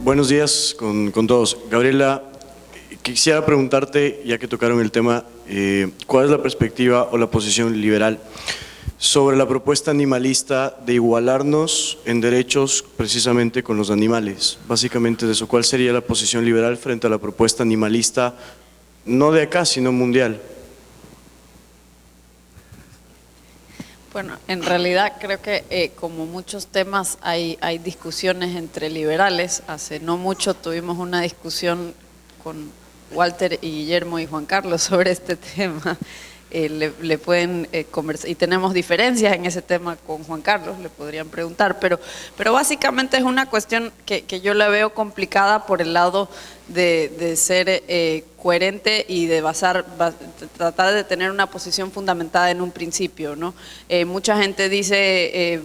Buenos días con todos. Gabriela, quisiera preguntarte, ya que tocaron el tema, ¿cuál es la perspectiva o la posición liberal sobre la propuesta animalista de igualarnos en derechos precisamente con los animales? Básicamente es eso. ¿Cuál sería la posición liberal frente a la propuesta animalista, no de acá, sino mundial? Bueno, en realidad creo que como muchos temas hay discusiones entre liberales. Hace no mucho tuvimos una discusión con Walter y Guillermo y Juan Carlos sobre este tema. Le pueden conversar, y tenemos diferencias en ese tema con Juan Carlos, le podrían preguntar, pero básicamente es una cuestión que yo la veo complicada por el lado de ser coherente y de tratar de tener una posición fundamentada en un principio, ¿no? Mucha gente dice,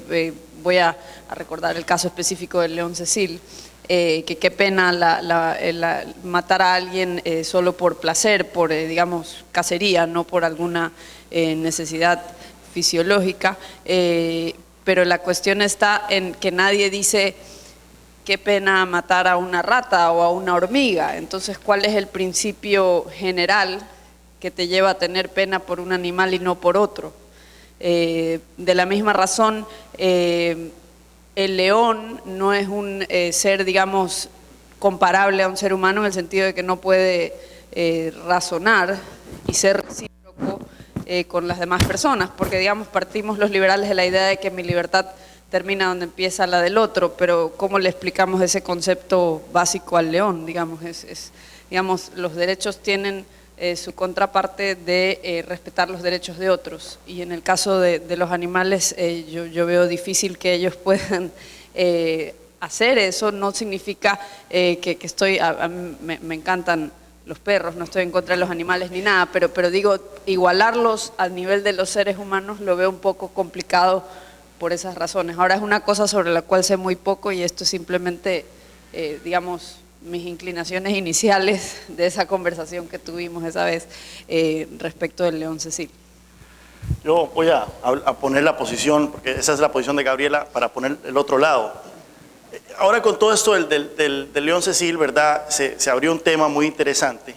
voy a recordar el caso específico del León Cecil, que qué pena matar a alguien solo por placer, por digamos cacería, no por alguna necesidad fisiológica, pero la cuestión está en que nadie dice qué pena matar a una rata o a una hormiga. Entonces, ¿cuál es el principio general que te lleva a tener pena por un animal y no por otro? De la misma razón, el león no es un ser, digamos, comparable a un ser humano en el sentido de que no puede razonar y ser recíproco con las demás personas, porque, digamos, partimos los liberales de la idea de que mi libertad termina donde empieza la del otro, pero ¿cómo le explicamos ese concepto básico al león? Digamos, digamos, los derechos tienen su contraparte de respetar los derechos de otros, y en el caso de los animales yo veo difícil que ellos puedan hacer eso. No significa que estoy, a mí me encantan los perros, no estoy en contra de los animales ni nada, pero digo, igualarlos al nivel de los seres humanos lo veo un poco complicado por esas razones. Ahora, es una cosa sobre la cual sé muy poco, y esto es simplemente, digamos, mis inclinaciones iniciales de esa conversación que tuvimos esa vez respecto del León Cecil. Yo voy a poner la posición, porque esa es la posición de Gabriela, para poner el otro lado. Ahora, con todo esto del León Cecil, ¿verdad? Se abrió un tema muy interesante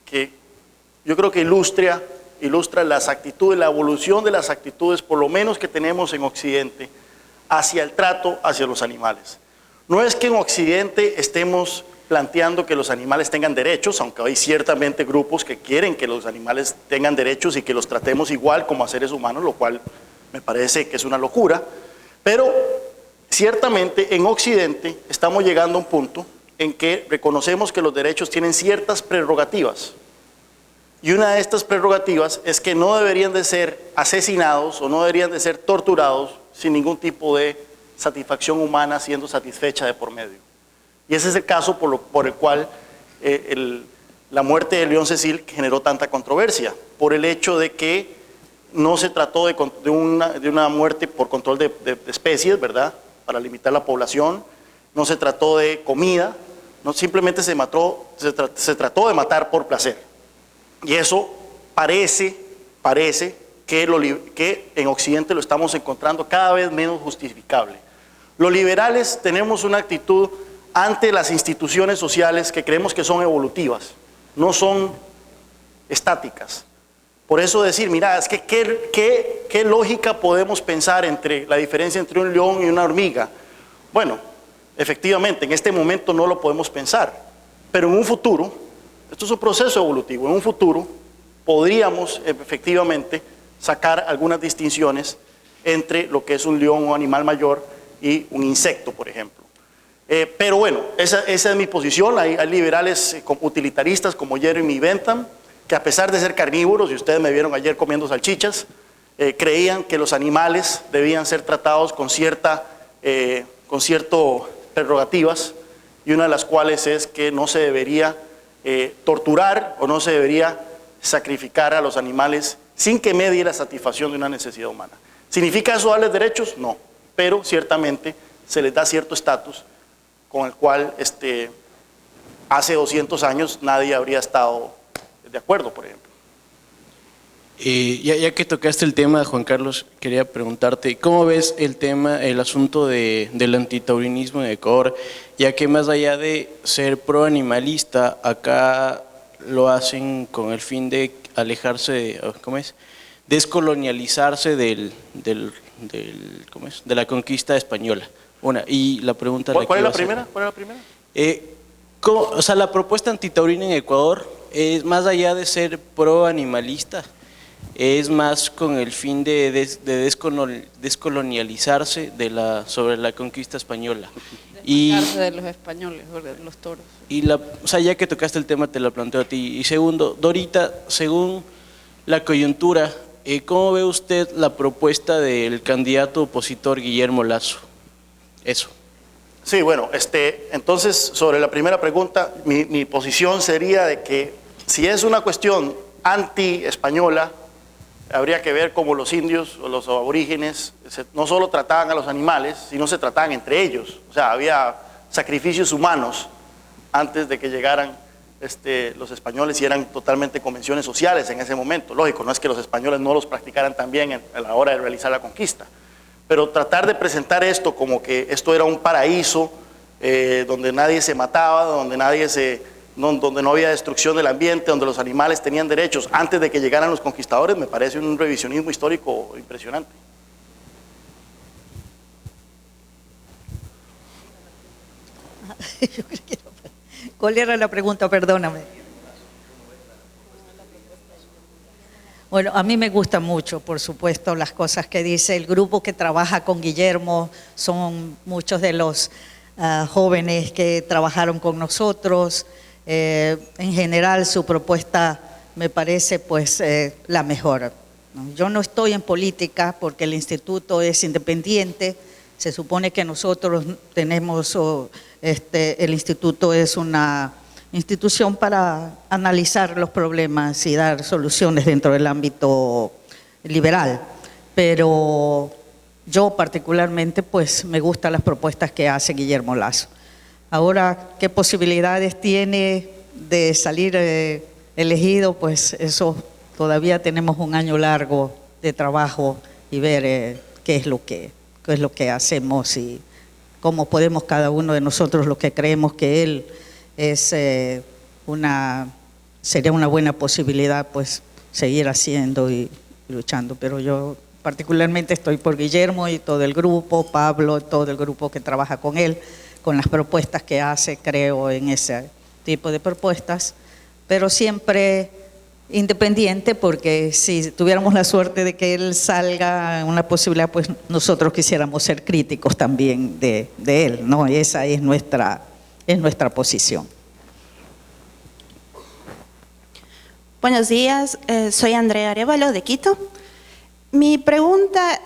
que yo creo que ilustra las actitudes, la evolución de las actitudes, por lo menos que tenemos en Occidente, hacia el trato hacia los animales. No es que en Occidente estemos planteando que los animales tengan derechos, aunque hay ciertamente grupos que quieren que los animales tengan derechos y que los tratemos igual como a seres humanos, lo cual me parece que es una locura, pero ciertamente en Occidente estamos llegando a un punto en que reconocemos que los derechos tienen ciertas prerrogativas. Y una de estas prerrogativas es que no deberían de ser asesinados o no deberían de ser torturados sin ningún tipo de satisfacción humana siendo satisfecha de por medio. Y ese es el caso por el cual la muerte de León Cecil generó tanta controversia, por el hecho de que no se trató de una muerte por control de especies, ¿verdad?, para limitar la población, no se trató de comida, no, simplemente se trató de matar por placer. Y eso parece que en Occidente lo estamos encontrando cada vez menos justificable. Los liberales tenemos una actitud ante las instituciones sociales que creemos que son evolutivas, no son estáticas. Por eso decir, mira, es que ¿qué lógica podemos pensar entre la diferencia entre un león y una hormiga? Bueno, efectivamente, en este momento no lo podemos pensar, pero en un futuro, esto es un proceso evolutivo, en un futuro podríamos efectivamente sacar algunas distinciones entre lo que es un león o animal mayor y un insecto, por ejemplo. Pero bueno, esa es mi posición. Hay liberales utilitaristas como Jeremy Bentham, que a pesar de ser carnívoros, y ustedes me vieron ayer comiendo salchichas, creían que los animales debían ser tratados con ciertas prerrogativas, y una de las cuales es que no se debería torturar o no se debería sacrificar a los animales sin que medie la satisfacción de una necesidad humana. ¿Significa eso darles derechos? No, pero ciertamente se les da cierto estatus con el cual hace 200 años nadie habría estado de acuerdo, por ejemplo. Ya que tocaste el tema, Juan Carlos, quería preguntarte, ¿cómo ves el tema, el asunto del antitaurinismo en Ecuador? Ya que más allá de ser pro-animalista, acá lo hacen con el fin de alejarse, ¿cómo es? Descolonializarse ¿cómo es? De la conquista española. Y la pregunta... ¿Cuál es la primera? ¿Cuál es la primera? O sea, la propuesta antitaurina en Ecuador es más allá de ser pro-animalista, es más con el fin de descolonializarse sobre la conquista española. Desmarcarse de los españoles, de los toros. O sea, ya que tocaste el tema, te lo planteo a ti. Y segundo, Dorita, según la coyuntura, ¿cómo ve usted la propuesta del candidato opositor Guillermo Lasso? Eso. Sí, bueno, entonces sobre la primera pregunta, mi posición sería de que si es una cuestión anti-española, habría que ver cómo los indios o los aborígenes no solo trataban a los animales, sino se trataban entre ellos. O sea, había sacrificios humanos antes de que llegaran los españoles y eran totalmente convenciones sociales en ese momento. Lógico, no es que los españoles no los practicaran también a la hora de realizar la conquista, pero tratar de presentar esto como que esto era un paraíso donde nadie se mataba, donde no había destrucción del ambiente, donde los animales tenían derechos antes de que llegaran los conquistadores, me parece un revisionismo histórico impresionante. ¿Cuál era la pregunta? Perdóname. Bueno, a mí me gusta mucho, por supuesto, las cosas que dice el grupo que trabaja con Guillermo, son muchos de los jóvenes que trabajaron con nosotros. En general su propuesta me parece pues la mejor. Yo no estoy en política porque el instituto es independiente, se supone que nosotros tenemos, el instituto es una institución para analizar los problemas y dar soluciones dentro del ámbito liberal, pero yo particularmente pues me gustan las propuestas que hace Guillermo Lasso. Ahora, ¿qué posibilidades tiene de salir elegido? Pues eso todavía tenemos un año largo de trabajo y ver qué es lo que hacemos y cómo podemos cada uno de nosotros, los que creemos que él sería una buena posibilidad, pues seguir haciendo y luchando. Pero yo particularmente estoy por Guillermo y todo el grupo, Pablo, todo el grupo que trabaja con él, con las propuestas que hace, creo en ese tipo de propuestas, pero siempre independiente, porque si tuviéramos la suerte de que él salga una posibilidad, pues nosotros quisiéramos ser críticos también de él, ¿no? Esa es nuestra posición. Buenos días, soy Andrea Arevalo de Quito. Mi pregunta,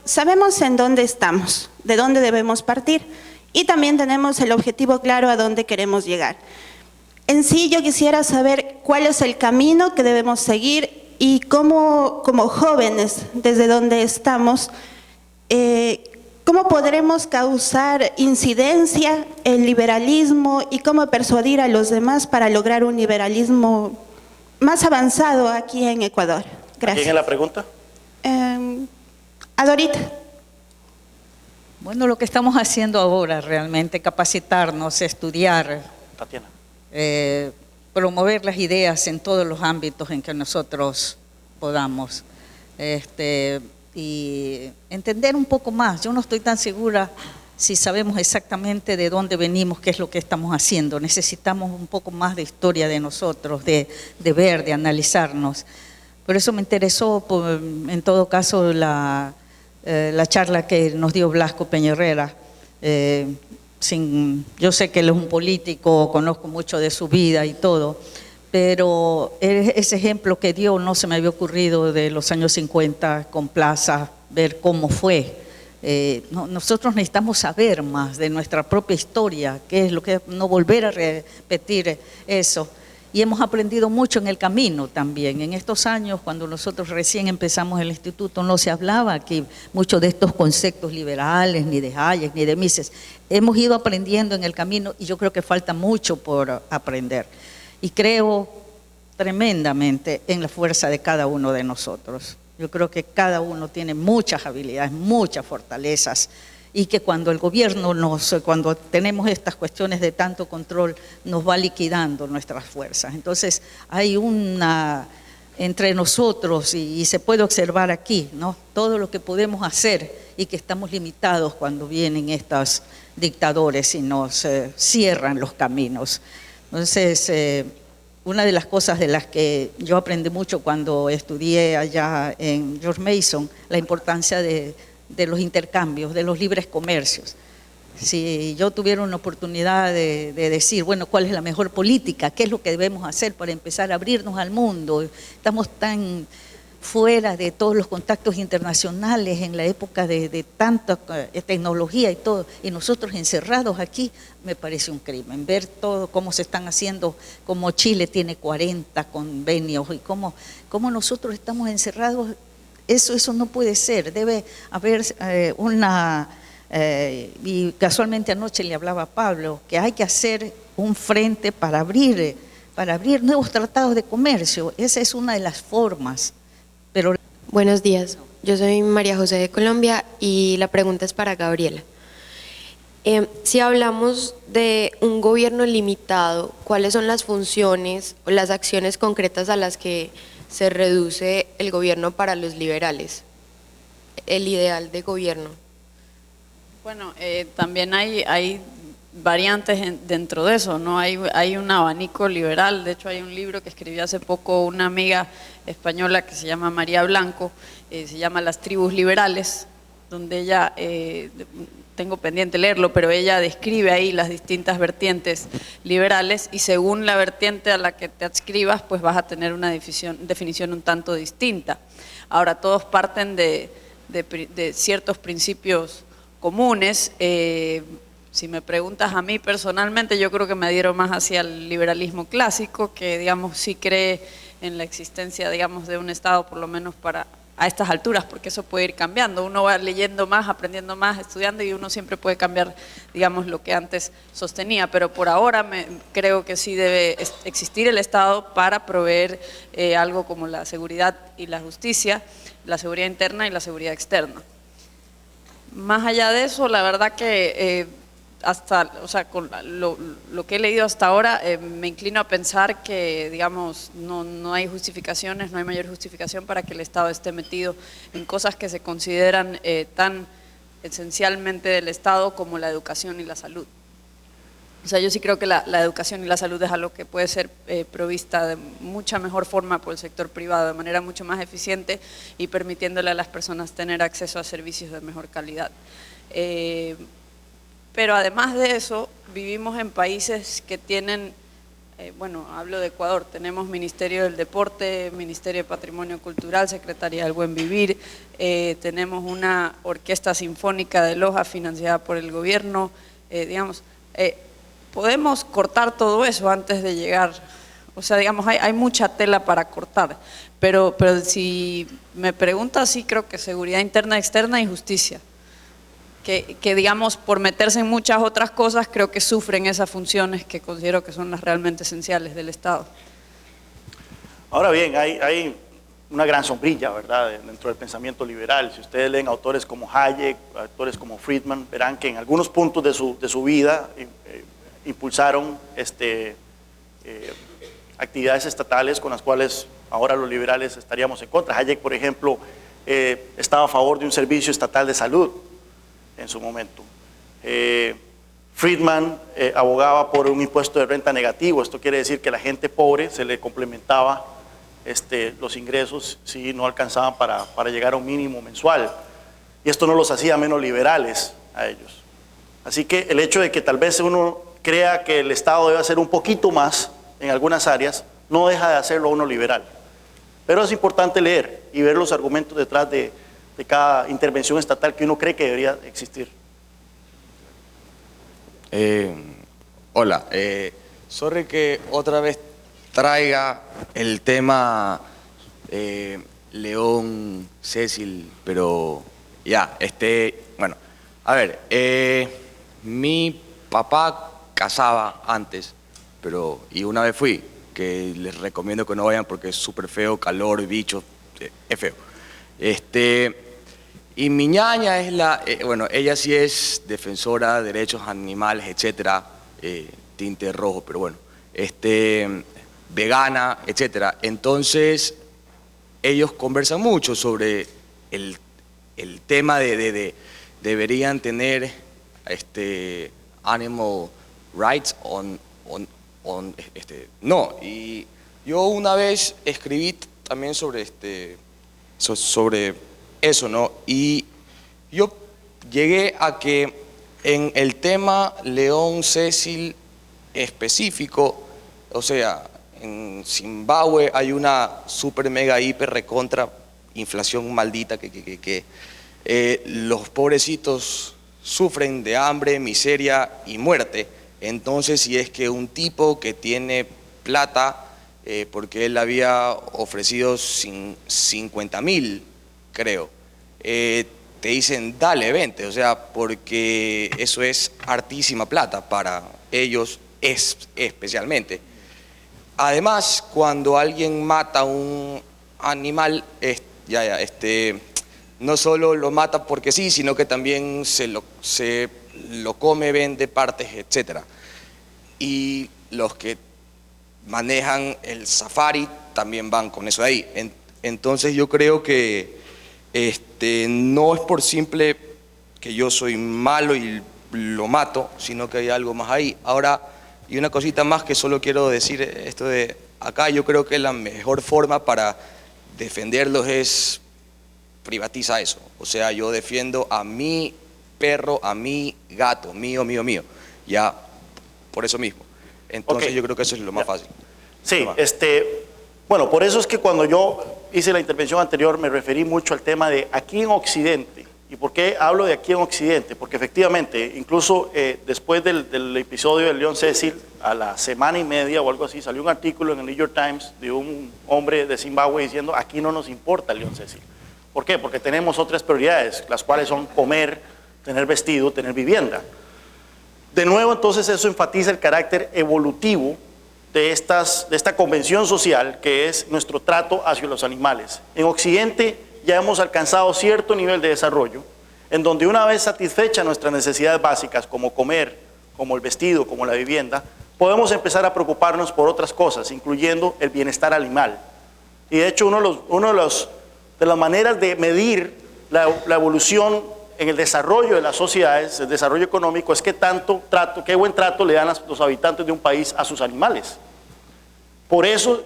sabemos en dónde estamos, de dónde debemos partir y también tenemos el objetivo claro a dónde queremos llegar. En sí yo quisiera saber cuál es el camino que debemos seguir y cómo, como jóvenes, desde donde estamos, cómo podremos causar incidencia el liberalismo y cómo persuadir a los demás para lograr un liberalismo más avanzado aquí en Ecuador. Gracias. ¿Quién es la pregunta? A Dorita. Bueno, lo que estamos haciendo ahora realmente, capacitarnos, estudiar, Tatiana. Promover las ideas en todos los ámbitos en que nosotros podamos y entender un poco más. Yo no estoy tan segura si sabemos exactamente de dónde venimos, qué es lo que estamos haciendo. Necesitamos un poco más de historia de nosotros, de ver, de analizarnos. Por eso me interesó, en todo caso, la charla que nos dio Blasco Peña-Herrera. Yo sé que él es un político, conozco mucho de su vida y todo, pero ese ejemplo que dio no se me había ocurrido de los años 50 con Plaza, ver cómo fue. Nosotros necesitamos saber más de nuestra propia historia, qué es lo que, no volver a repetir eso. Y hemos aprendido mucho en el camino también. En estos años, cuando nosotros recién empezamos el instituto, no se hablaba aquí mucho de estos conceptos liberales, ni de Hayek, ni de Mises. Hemos ido aprendiendo en el camino y yo creo que falta mucho por aprender. Y creo tremendamente en la fuerza de cada uno de nosotros. Yo creo que cada uno tiene muchas habilidades, muchas fortalezas, y que cuando el gobierno cuando tenemos estas cuestiones de tanto control, nos va liquidando nuestras fuerzas. Entonces hay una entre nosotros, y se puede observar aquí, ¿no?, todo lo que podemos hacer y que estamos limitados cuando vienen estos dictadores y nos cierran los caminos. Entonces, una de las cosas de las que yo aprendí mucho cuando estudié allá en George Mason, la importancia de los intercambios, de los libres comercios. Si yo tuviera una oportunidad de decir, bueno, ¿cuál es la mejor política? ¿Qué es lo que debemos hacer para empezar a abrirnos al mundo? Estamos tan fuera de todos los contactos internacionales en la época de tanta tecnología y todo, y nosotros encerrados aquí, me parece un crimen. Ver todo cómo se están haciendo, como Chile tiene 40 convenios y cómo nosotros estamos encerrados, eso no puede ser. Debe haber y casualmente anoche le hablaba a Pablo, que hay que hacer un frente para abrir nuevos tratados de comercio. Esa es una de las formas. Pero buenos días, yo soy María José de Colombia y la pregunta es para Gabriela. Si hablamos de un gobierno limitado, ¿cuáles son las funciones o las acciones concretas a las que se reduce el gobierno para los liberales? El ideal de gobierno. Bueno, también hay variantes dentro de eso, ¿no? Hay un abanico liberal. De hecho hay un libro que escribió hace poco una amiga española que se llama María Blanco, se llama Las tribus liberales, donde ella, tengo pendiente leerlo, pero ella describe ahí las distintas vertientes liberales, y según la vertiente a la que te adscribas, pues vas a tener una definición un tanto distinta. Ahora, todos parten de ciertos principios comunes. Si me preguntas a mí personalmente, yo creo que me adhiero más hacia el liberalismo clásico, que digamos sí cree en la existencia, digamos, de un Estado, por lo menos a estas alturas, porque eso puede ir cambiando. Uno va leyendo más, aprendiendo más, estudiando, y uno siempre puede cambiar, digamos, lo que antes sostenía. Pero por ahora creo que sí debe existir el Estado para proveer algo como la seguridad y la justicia, la seguridad interna y la seguridad externa. Más allá de eso, la verdad que con lo que he leído hasta ahora, me inclino a pensar que, digamos, no hay justificaciones, no hay mayor justificación para que el Estado esté metido en cosas que se consideran tan esencialmente del Estado como la educación y la salud. O sea, yo sí creo que la educación y la salud es algo que puede ser provista de mucha mejor forma por el sector privado, de manera mucho más eficiente y permitiéndole a las personas tener acceso a servicios de mejor calidad. Pero además de eso, vivimos en países que tienen, bueno, hablo de Ecuador, tenemos Ministerio del Deporte, Ministerio de Patrimonio Cultural, Secretaría del Buen Vivir, tenemos una orquesta sinfónica de Loja financiada por el gobierno, digamos, podemos cortar todo eso antes de llegar, o sea, digamos, hay mucha tela para cortar, pero si me preguntas, sí creo que seguridad interna, externa y justicia, que digamos, por meterse en muchas otras cosas, creo que sufren esas funciones que considero que son las realmente esenciales del Estado. Ahora bien, hay una gran sombrilla, ¿verdad?, dentro del pensamiento liberal. Si ustedes leen autores como Hayek, autores como Friedman, verán que en algunos puntos de su vida impulsaron actividades estatales con las cuales ahora los liberales estaríamos en contra. Hayek, por ejemplo, estaba a favor de un servicio estatal de salud en su momento. Friedman abogaba por un impuesto de renta negativo. Esto quiere decir que a la gente pobre se le complementaba los ingresos si no alcanzaban para llegar a un mínimo mensual. Y esto no los hacía menos liberales a ellos. Así que el hecho de que tal vez uno crea que el Estado debe hacer un poquito más en algunas áreas, no deja de hacerlo uno liberal. Pero es importante leer y ver los argumentos detrás de cada intervención estatal que uno cree que debería existir. Hola, sorry que otra vez traiga el tema León, Cecil, pero ya, bueno, a ver, mi papá cazaba antes, y una vez fui, que les recomiendo que no vayan porque es súper feo, calor, bichos, es feo. Y mi ñaña es bueno, ella sí es defensora de derechos animales, etcétera, tinte rojo, pero bueno, vegana, etcétera. Entonces, ellos conversan mucho sobre el tema de deberían tener animal rights no. Y yo una vez escribí también sobre sobre eso, ¿no? Y yo llegué a que en el tema León Cecil específico, o sea, en Zimbabue hay una super mega hiper recontra inflación maldita que los pobrecitos sufren de hambre, miseria y muerte. Entonces, si es que un tipo que tiene plata, porque él había ofrecido 50.000, creo, te dicen, dale, vente, o sea, porque eso es hartísima plata para ellos especialmente. Además, cuando alguien mata a un animal, no solo lo mata porque sí, sino que también se lo come, vende partes, etc. Y los que manejan el safari también van con eso de ahí. Entonces yo creo que no es por simple que yo soy malo y lo mato, sino que hay algo más ahí. Ahora, y una cosita más que solo quiero decir, esto de acá, yo creo que la mejor forma para defenderlos es privatiza eso. O sea, yo defiendo a mi perro, a mi gato, mío, ya por eso mismo. Entonces yo creo que eso es lo más fácil. Sí, bueno, por eso es que cuando yo hice la intervención anterior me referí mucho al tema de aquí en Occidente. ¿Y por qué hablo de aquí en Occidente? Porque efectivamente, incluso después del episodio del León Cecil, a la semana y media o algo así, salió un artículo en el New York Times de un hombre de Zimbabue diciendo aquí no nos importa el León Cecil. ¿Por qué? Porque tenemos otras prioridades, las cuales son comer, tener vestido, tener vivienda. De nuevo, entonces, eso enfatiza el carácter evolutivo de esta convención social que es nuestro trato hacia los animales. En Occidente ya hemos alcanzado cierto nivel de desarrollo en donde una vez satisfechas nuestras necesidades básicas como comer, como el vestido, como la vivienda, podemos empezar a preocuparnos por otras cosas, incluyendo el bienestar animal. Y de hecho, una de las maneras de medir la evolución en el desarrollo de las sociedades, el desarrollo económico, es qué buen trato le dan los habitantes de un país a sus animales. Por eso,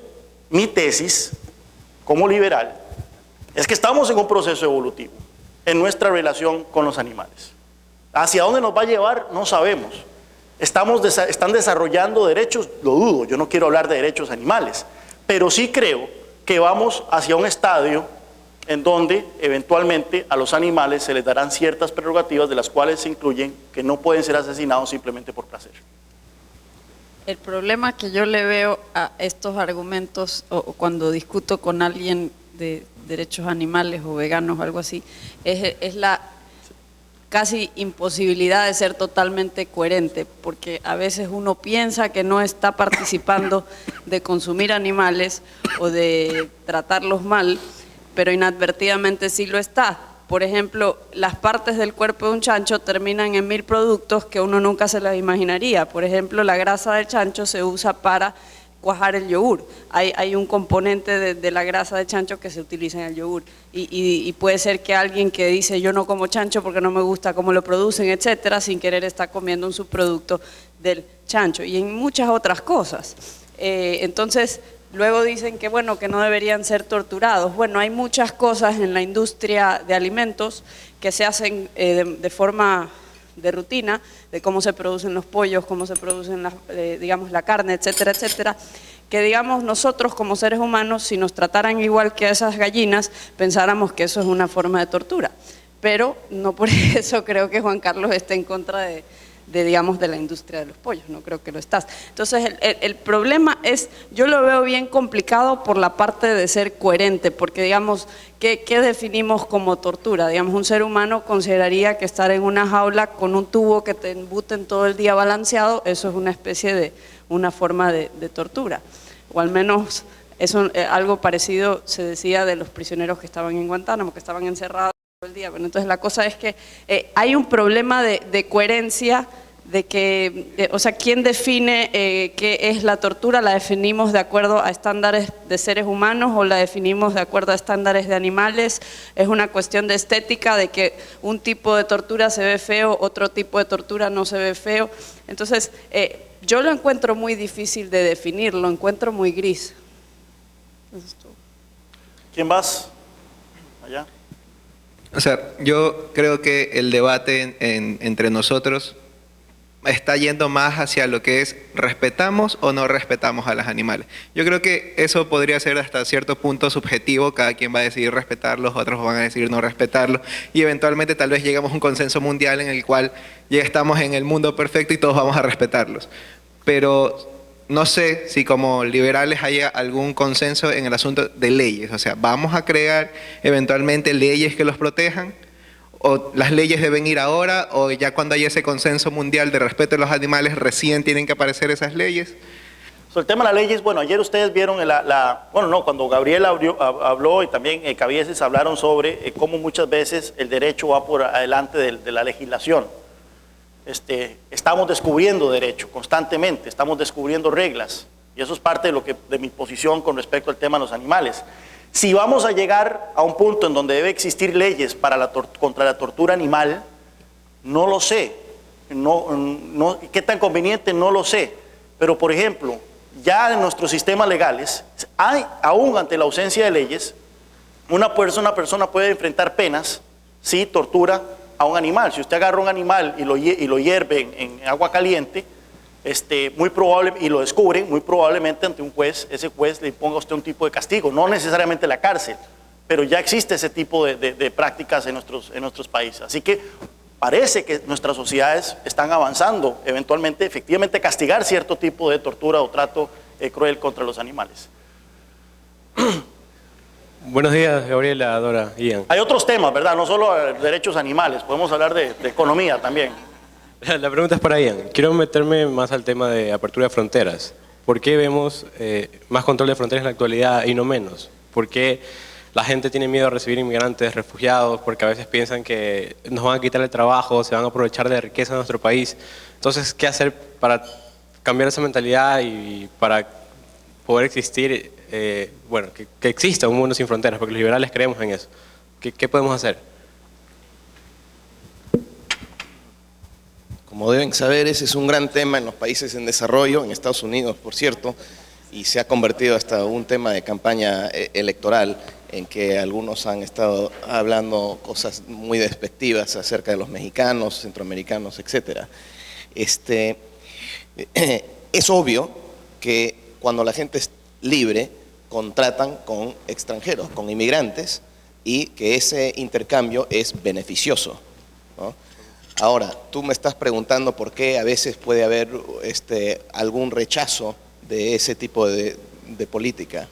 mi tesis, como liberal, es que estamos en un proceso evolutivo en nuestra relación con los animales. ¿Hacia dónde nos va a llevar? No sabemos. Están desarrollando derechos, lo dudo, yo no quiero hablar de derechos animales, pero sí creo que vamos hacia un estadio en donde eventualmente a los animales se les darán ciertas prerrogativas de las cuales se incluyen que no pueden ser asesinados simplemente por placer. El problema que yo le veo a estos argumentos o cuando discuto con alguien de derechos animales o veganos o algo así, es la casi imposibilidad de ser totalmente coherente, porque a veces uno piensa que no está participando de consumir animales o de tratarlos mal, pero inadvertidamente sí lo está. Por ejemplo, las partes del cuerpo de un chancho terminan en 1000 productos que uno nunca se las imaginaría. Por ejemplo, la grasa del chancho se usa para cuajar el yogur. Hay un componente de la grasa de chancho que se utiliza en el yogur. Y puede ser que alguien que dice yo no como chancho porque no me gusta cómo lo producen, etcétera, sin querer está comiendo un subproducto del chancho. Y en muchas otras cosas. Entonces, luego dicen que bueno, que no deberían ser torturados. Bueno, hay muchas cosas en la industria de alimentos que se hacen de forma de rutina, de cómo se producen los pollos, cómo se producen digamos, la carne, etcétera, etcétera, que digamos nosotros como seres humanos, si nos trataran igual que a esas gallinas, pensáramos que eso es una forma de tortura. Pero no por eso creo que Juan Carlos esté en contra digamos, de la industria de los pollos, no creo que lo estás. Entonces el problema es, yo lo veo bien complicado por la parte de ser coherente, porque digamos, ¿qué definimos como tortura? Digamos, un ser humano consideraría que estar en una jaula con un tubo que te embuten todo el día balanceado, eso es una especie de, una forma de tortura. o al menos eso, algo parecido se decía de los prisioneros que estaban en Guantánamo, que estaban encerrados todo el día. Bueno, entonces la cosa es que hay un problema de coherencia, de que, o sea, ¿quién define qué es la tortura? ¿La definimos de acuerdo a estándares de seres humanos o la definimos de acuerdo a estándares de animales? Es una cuestión de estética, de que un tipo de tortura se ve feo, otro tipo de tortura no se ve feo. Entonces, yo lo encuentro muy difícil de definir, lo encuentro muy gris. ¿Quién vas? Allá. O sea, yo creo que el debate entre nosotros está yendo más hacia lo que es respetamos o no respetamos a los animales. Yo creo que eso podría ser hasta cierto punto subjetivo, cada quien va a decidir respetarlos, otros van a decidir no respetarlos, y eventualmente tal vez lleguemos a un consenso mundial en el cual ya estamos en el mundo perfecto y todos vamos a respetarlos. Pero no sé si como liberales haya algún consenso en el asunto de leyes, o sea, ¿vamos a crear eventualmente leyes que los protejan? ¿O las leyes deben ir ahora, o ya cuando haya ese consenso mundial de respeto a los animales recién tienen que aparecer esas leyes? Sobre el tema de las leyes, bueno, ayer ustedes vieron cuando Gabriela habló y también Cabieces hablaron sobre cómo muchas veces el derecho va por adelante de la legislación. Estamos descubriendo derecho constantemente, estamos descubriendo reglas, y eso es parte de mi posición con respecto al tema de los animales. Si vamos a llegar a un punto en donde debe existir leyes contra la tortura animal, no lo sé. ¿Qué tan conveniente? No lo sé. Pero, por ejemplo, ya en nuestros sistemas legales, aún ante la ausencia de leyes, una persona puede enfrentar penas si tortura a un animal. Si usted agarra un animal y lo hierve en agua caliente, muy probable, y lo descubren, muy probablemente ante un juez, ese juez le imponga a usted un tipo de castigo, no necesariamente la cárcel, pero ya existe ese tipo de prácticas en nuestros países. Así que parece que nuestras sociedades están avanzando, eventualmente, efectivamente, castigar cierto tipo de tortura o trato cruel contra los animales. Buenos días, Gabriela, Dora, Ian. Hay otros temas, ¿verdad? No solo derechos animales, podemos hablar de economía también. La pregunta es para Ian. Quiero meterme más al tema de apertura de fronteras. ¿Por qué vemos más control de fronteras en la actualidad y no menos? ¿Por qué la gente tiene miedo a recibir inmigrantes, refugiados? Porque a veces piensan que nos van a quitar el trabajo, se van a aprovechar de la riqueza de nuestro país. Entonces, ¿qué hacer para cambiar esa mentalidad y para poder existir, que exista un mundo sin fronteras? Porque los liberales creemos en eso. ¿Qué podemos hacer? Como deben saber, ese es un gran tema en los países en desarrollo, en Estados Unidos, por cierto, y se ha convertido hasta un tema de campaña electoral en que algunos han estado hablando cosas muy despectivas acerca de los mexicanos, centroamericanos, etc. Es obvio que cuando la gente es libre, contratan con extranjeros, con inmigrantes, y que ese intercambio es beneficioso, ¿no? Ahora, tú me estás preguntando por qué a veces puede haber algún rechazo de ese tipo de política.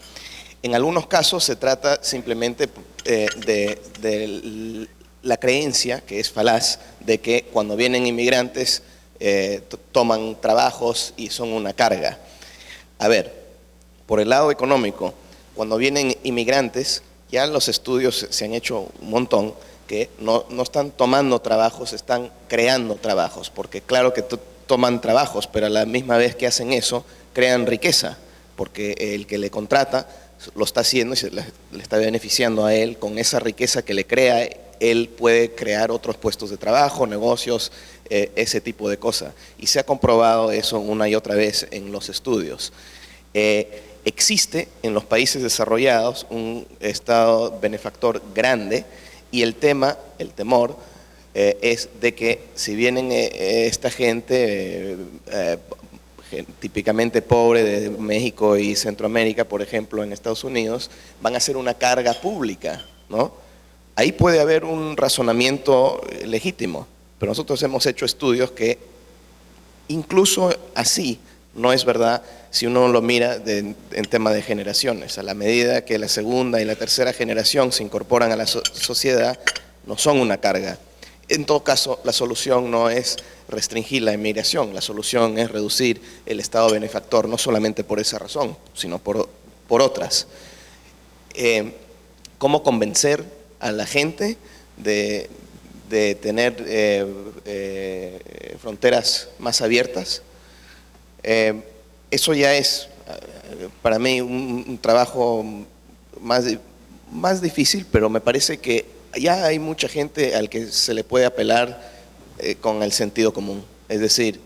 En algunos casos se trata simplemente de la creencia, que es falaz, de que cuando vienen inmigrantes toman trabajos y son una carga. A ver, por el lado económico, cuando vienen inmigrantes, ya los estudios se han hecho un montón, que no están tomando trabajos, están creando trabajos, porque claro que toman trabajos, pero a la misma vez que hacen eso, crean riqueza, porque el que le contrata lo está haciendo y le está beneficiando a él. Con esa riqueza que le crea, él puede crear otros puestos de trabajo, negocios, ese tipo de cosas. Y se ha comprobado eso una y otra vez en los estudios. Existe en los países desarrollados un Estado benefactor grande, y el temor es de que si vienen esta gente típicamente pobre de México y Centroamérica, por ejemplo, en Estados Unidos, van a ser una carga pública, ¿no? Ahí puede haber un razonamiento legítimo, pero nosotros hemos hecho estudios que incluso así no es verdad si uno lo mira en tema de generaciones. A la medida que la segunda y la tercera generación se incorporan a la sociedad, no son una carga. En todo caso, la solución no es restringir la inmigración, la solución es reducir el Estado benefactor, no solamente por esa razón, sino por otras. ¿Cómo convencer a la gente de tener fronteras más abiertas? Eso ya es, para mí, un trabajo más difícil, pero me parece que ya hay mucha gente al que se le puede apelar con el sentido común. Es decir,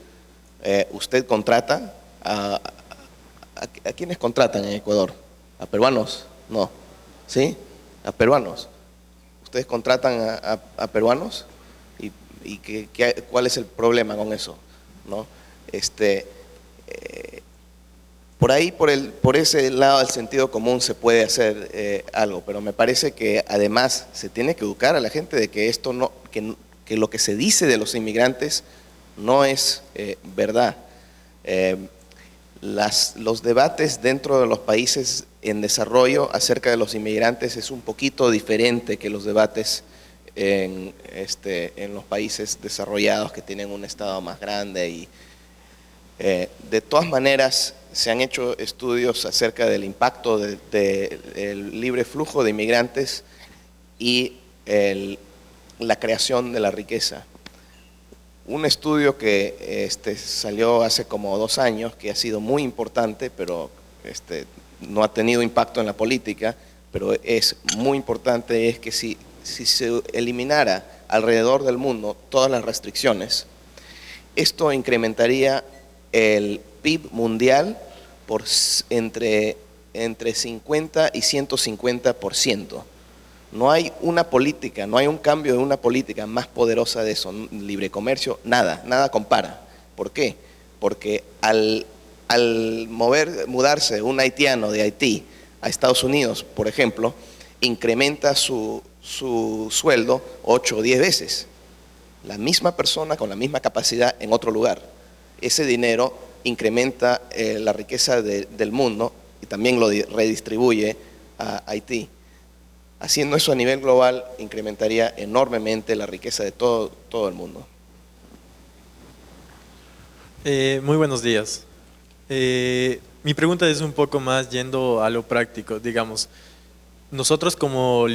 usted contrata ¿a quiénes contratan en Ecuador? ¿A peruanos? No. ¿Sí? A peruanos. ¿Ustedes contratan a peruanos? ¿Y cuál es el problema con eso? ¿No? Por ahí, por ese lado del sentido común se puede hacer algo, pero me parece que además se tiene que educar a la gente de que esto no, que lo que se dice de los inmigrantes no es verdad. Los debates dentro de los países en desarrollo acerca de los inmigrantes es un poquito diferente que los debates en los países desarrollados que tienen un estado más grande. Y de todas maneras se han hecho estudios acerca del impacto del libre flujo de inmigrantes y la creación de la riqueza. Un estudio que salió hace como 2 años, que ha sido muy importante, pero no ha tenido impacto en la política, pero es muy importante, es que si se eliminara alrededor del mundo todas las restricciones, esto incrementaría el PIB mundial por entre 50 y 150%. No hay una política, no hay un cambio de una política más poderosa de eso. Libre comercio, nada compara. ¿Por qué? Porque al mudarse un haitiano de Haití a Estados Unidos, por ejemplo, incrementa su sueldo 8 o 10 veces. La misma persona con la misma capacidad en otro lugar. Ese dinero incrementa la riqueza del mundo y también lo redistribuye a Haití. Haciendo eso a nivel global incrementaría enormemente la riqueza de todo el mundo. Muy buenos días. Mi pregunta es un poco más yendo a lo práctico. Digamos, nosotros como,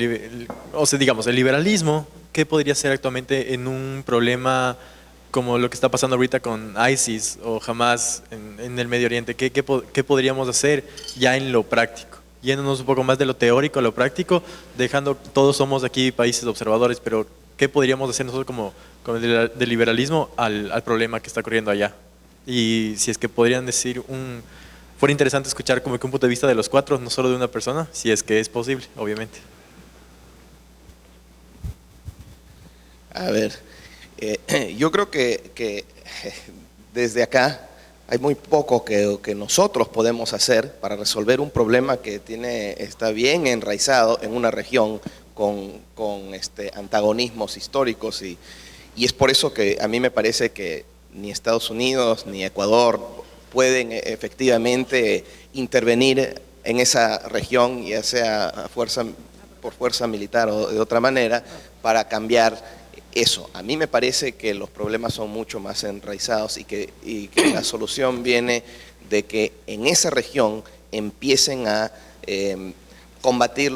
digamos, el liberalismo, ¿qué podría ser actualmente en un problema como lo que está pasando ahorita con ISIS o Hamas en el Medio Oriente? ¿Qué podríamos hacer ya en lo práctico? Yéndonos un poco más de lo teórico a lo práctico, dejando, todos somos aquí países observadores, pero ¿qué podríamos hacer nosotros como del liberalismo al problema que está ocurriendo allá? Y si es que podrían decir, fuera interesante escuchar como que un punto de vista de los 4, no solo de una persona, si es que es posible, obviamente. A ver, yo creo que desde acá hay muy poco que nosotros podemos hacer para resolver un problema que está bien enraizado en una región con antagonismos históricos y es por eso que a mí me parece que ni Estados Unidos ni Ecuador pueden efectivamente intervenir en esa región, ya sea por fuerza militar o de otra manera, para cambiar eso. A mí me parece que los problemas son mucho más enraizados y que la solución viene de que en esa región empiecen a combatir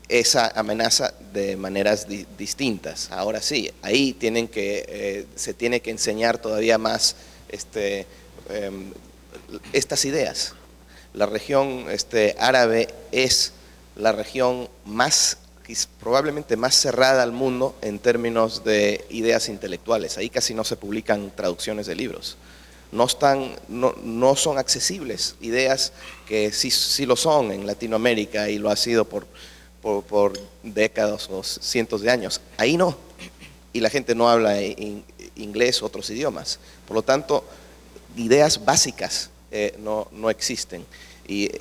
esa amenaza de maneras distintas. Ahora sí, ahí se tiene que enseñar todavía más estas ideas. La región árabe es la región probablemente más cerrada al mundo en términos de ideas intelectuales. Ahí casi no se publican traducciones de libros. No son accesibles ideas que sí lo son en Latinoamérica y lo ha sido por décadas o cientos de años. Ahí no. Y la gente no habla inglés o otros idiomas. Por lo tanto, ideas básicas no existen. Y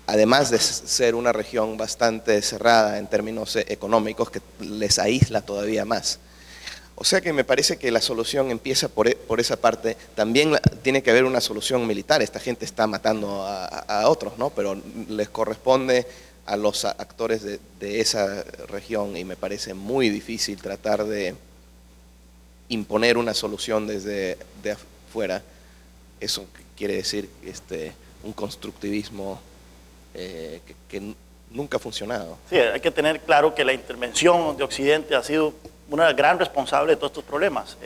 además de ser una región bastante cerrada en términos económicos, que les aísla todavía más. O sea que me parece que la solución empieza por esa parte. También tiene que haber una solución militar. Esta gente está matando a otros, ¿no? Pero les corresponde a los actores de esa región y me parece muy difícil tratar de imponer una solución desde de afuera, eso quiere decir un constructivismo que nunca ha funcionado. Sí, hay que tener claro que la intervención de Occidente ha sido una gran responsable de todos estos problemas.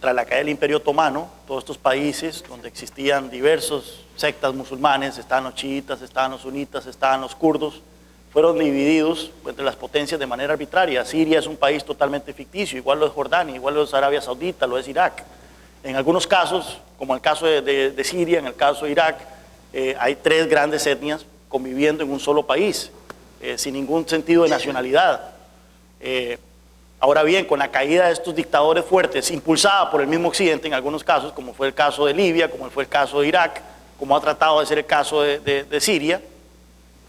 Tras la caída del Imperio Otomano, todos estos países donde existían diversas sectas musulmanes, estaban los chiitas, estaban los sunitas, estaban los kurdos, fueron divididos entre las potencias de manera arbitraria. Siria es un país totalmente ficticio, igual lo es Jordania, igual lo es Arabia Saudita, lo es Irak. En algunos casos, como el caso de Siria, en el caso de Irak, hay 3 grandes etnias conviviendo en un solo país, sin ningún sentido de nacionalidad. Ahora bien, con la caída de estos dictadores fuertes, impulsada por el mismo Occidente en algunos casos, como fue el caso de Libia, como fue el caso de Irak, como ha tratado de ser el caso de Siria,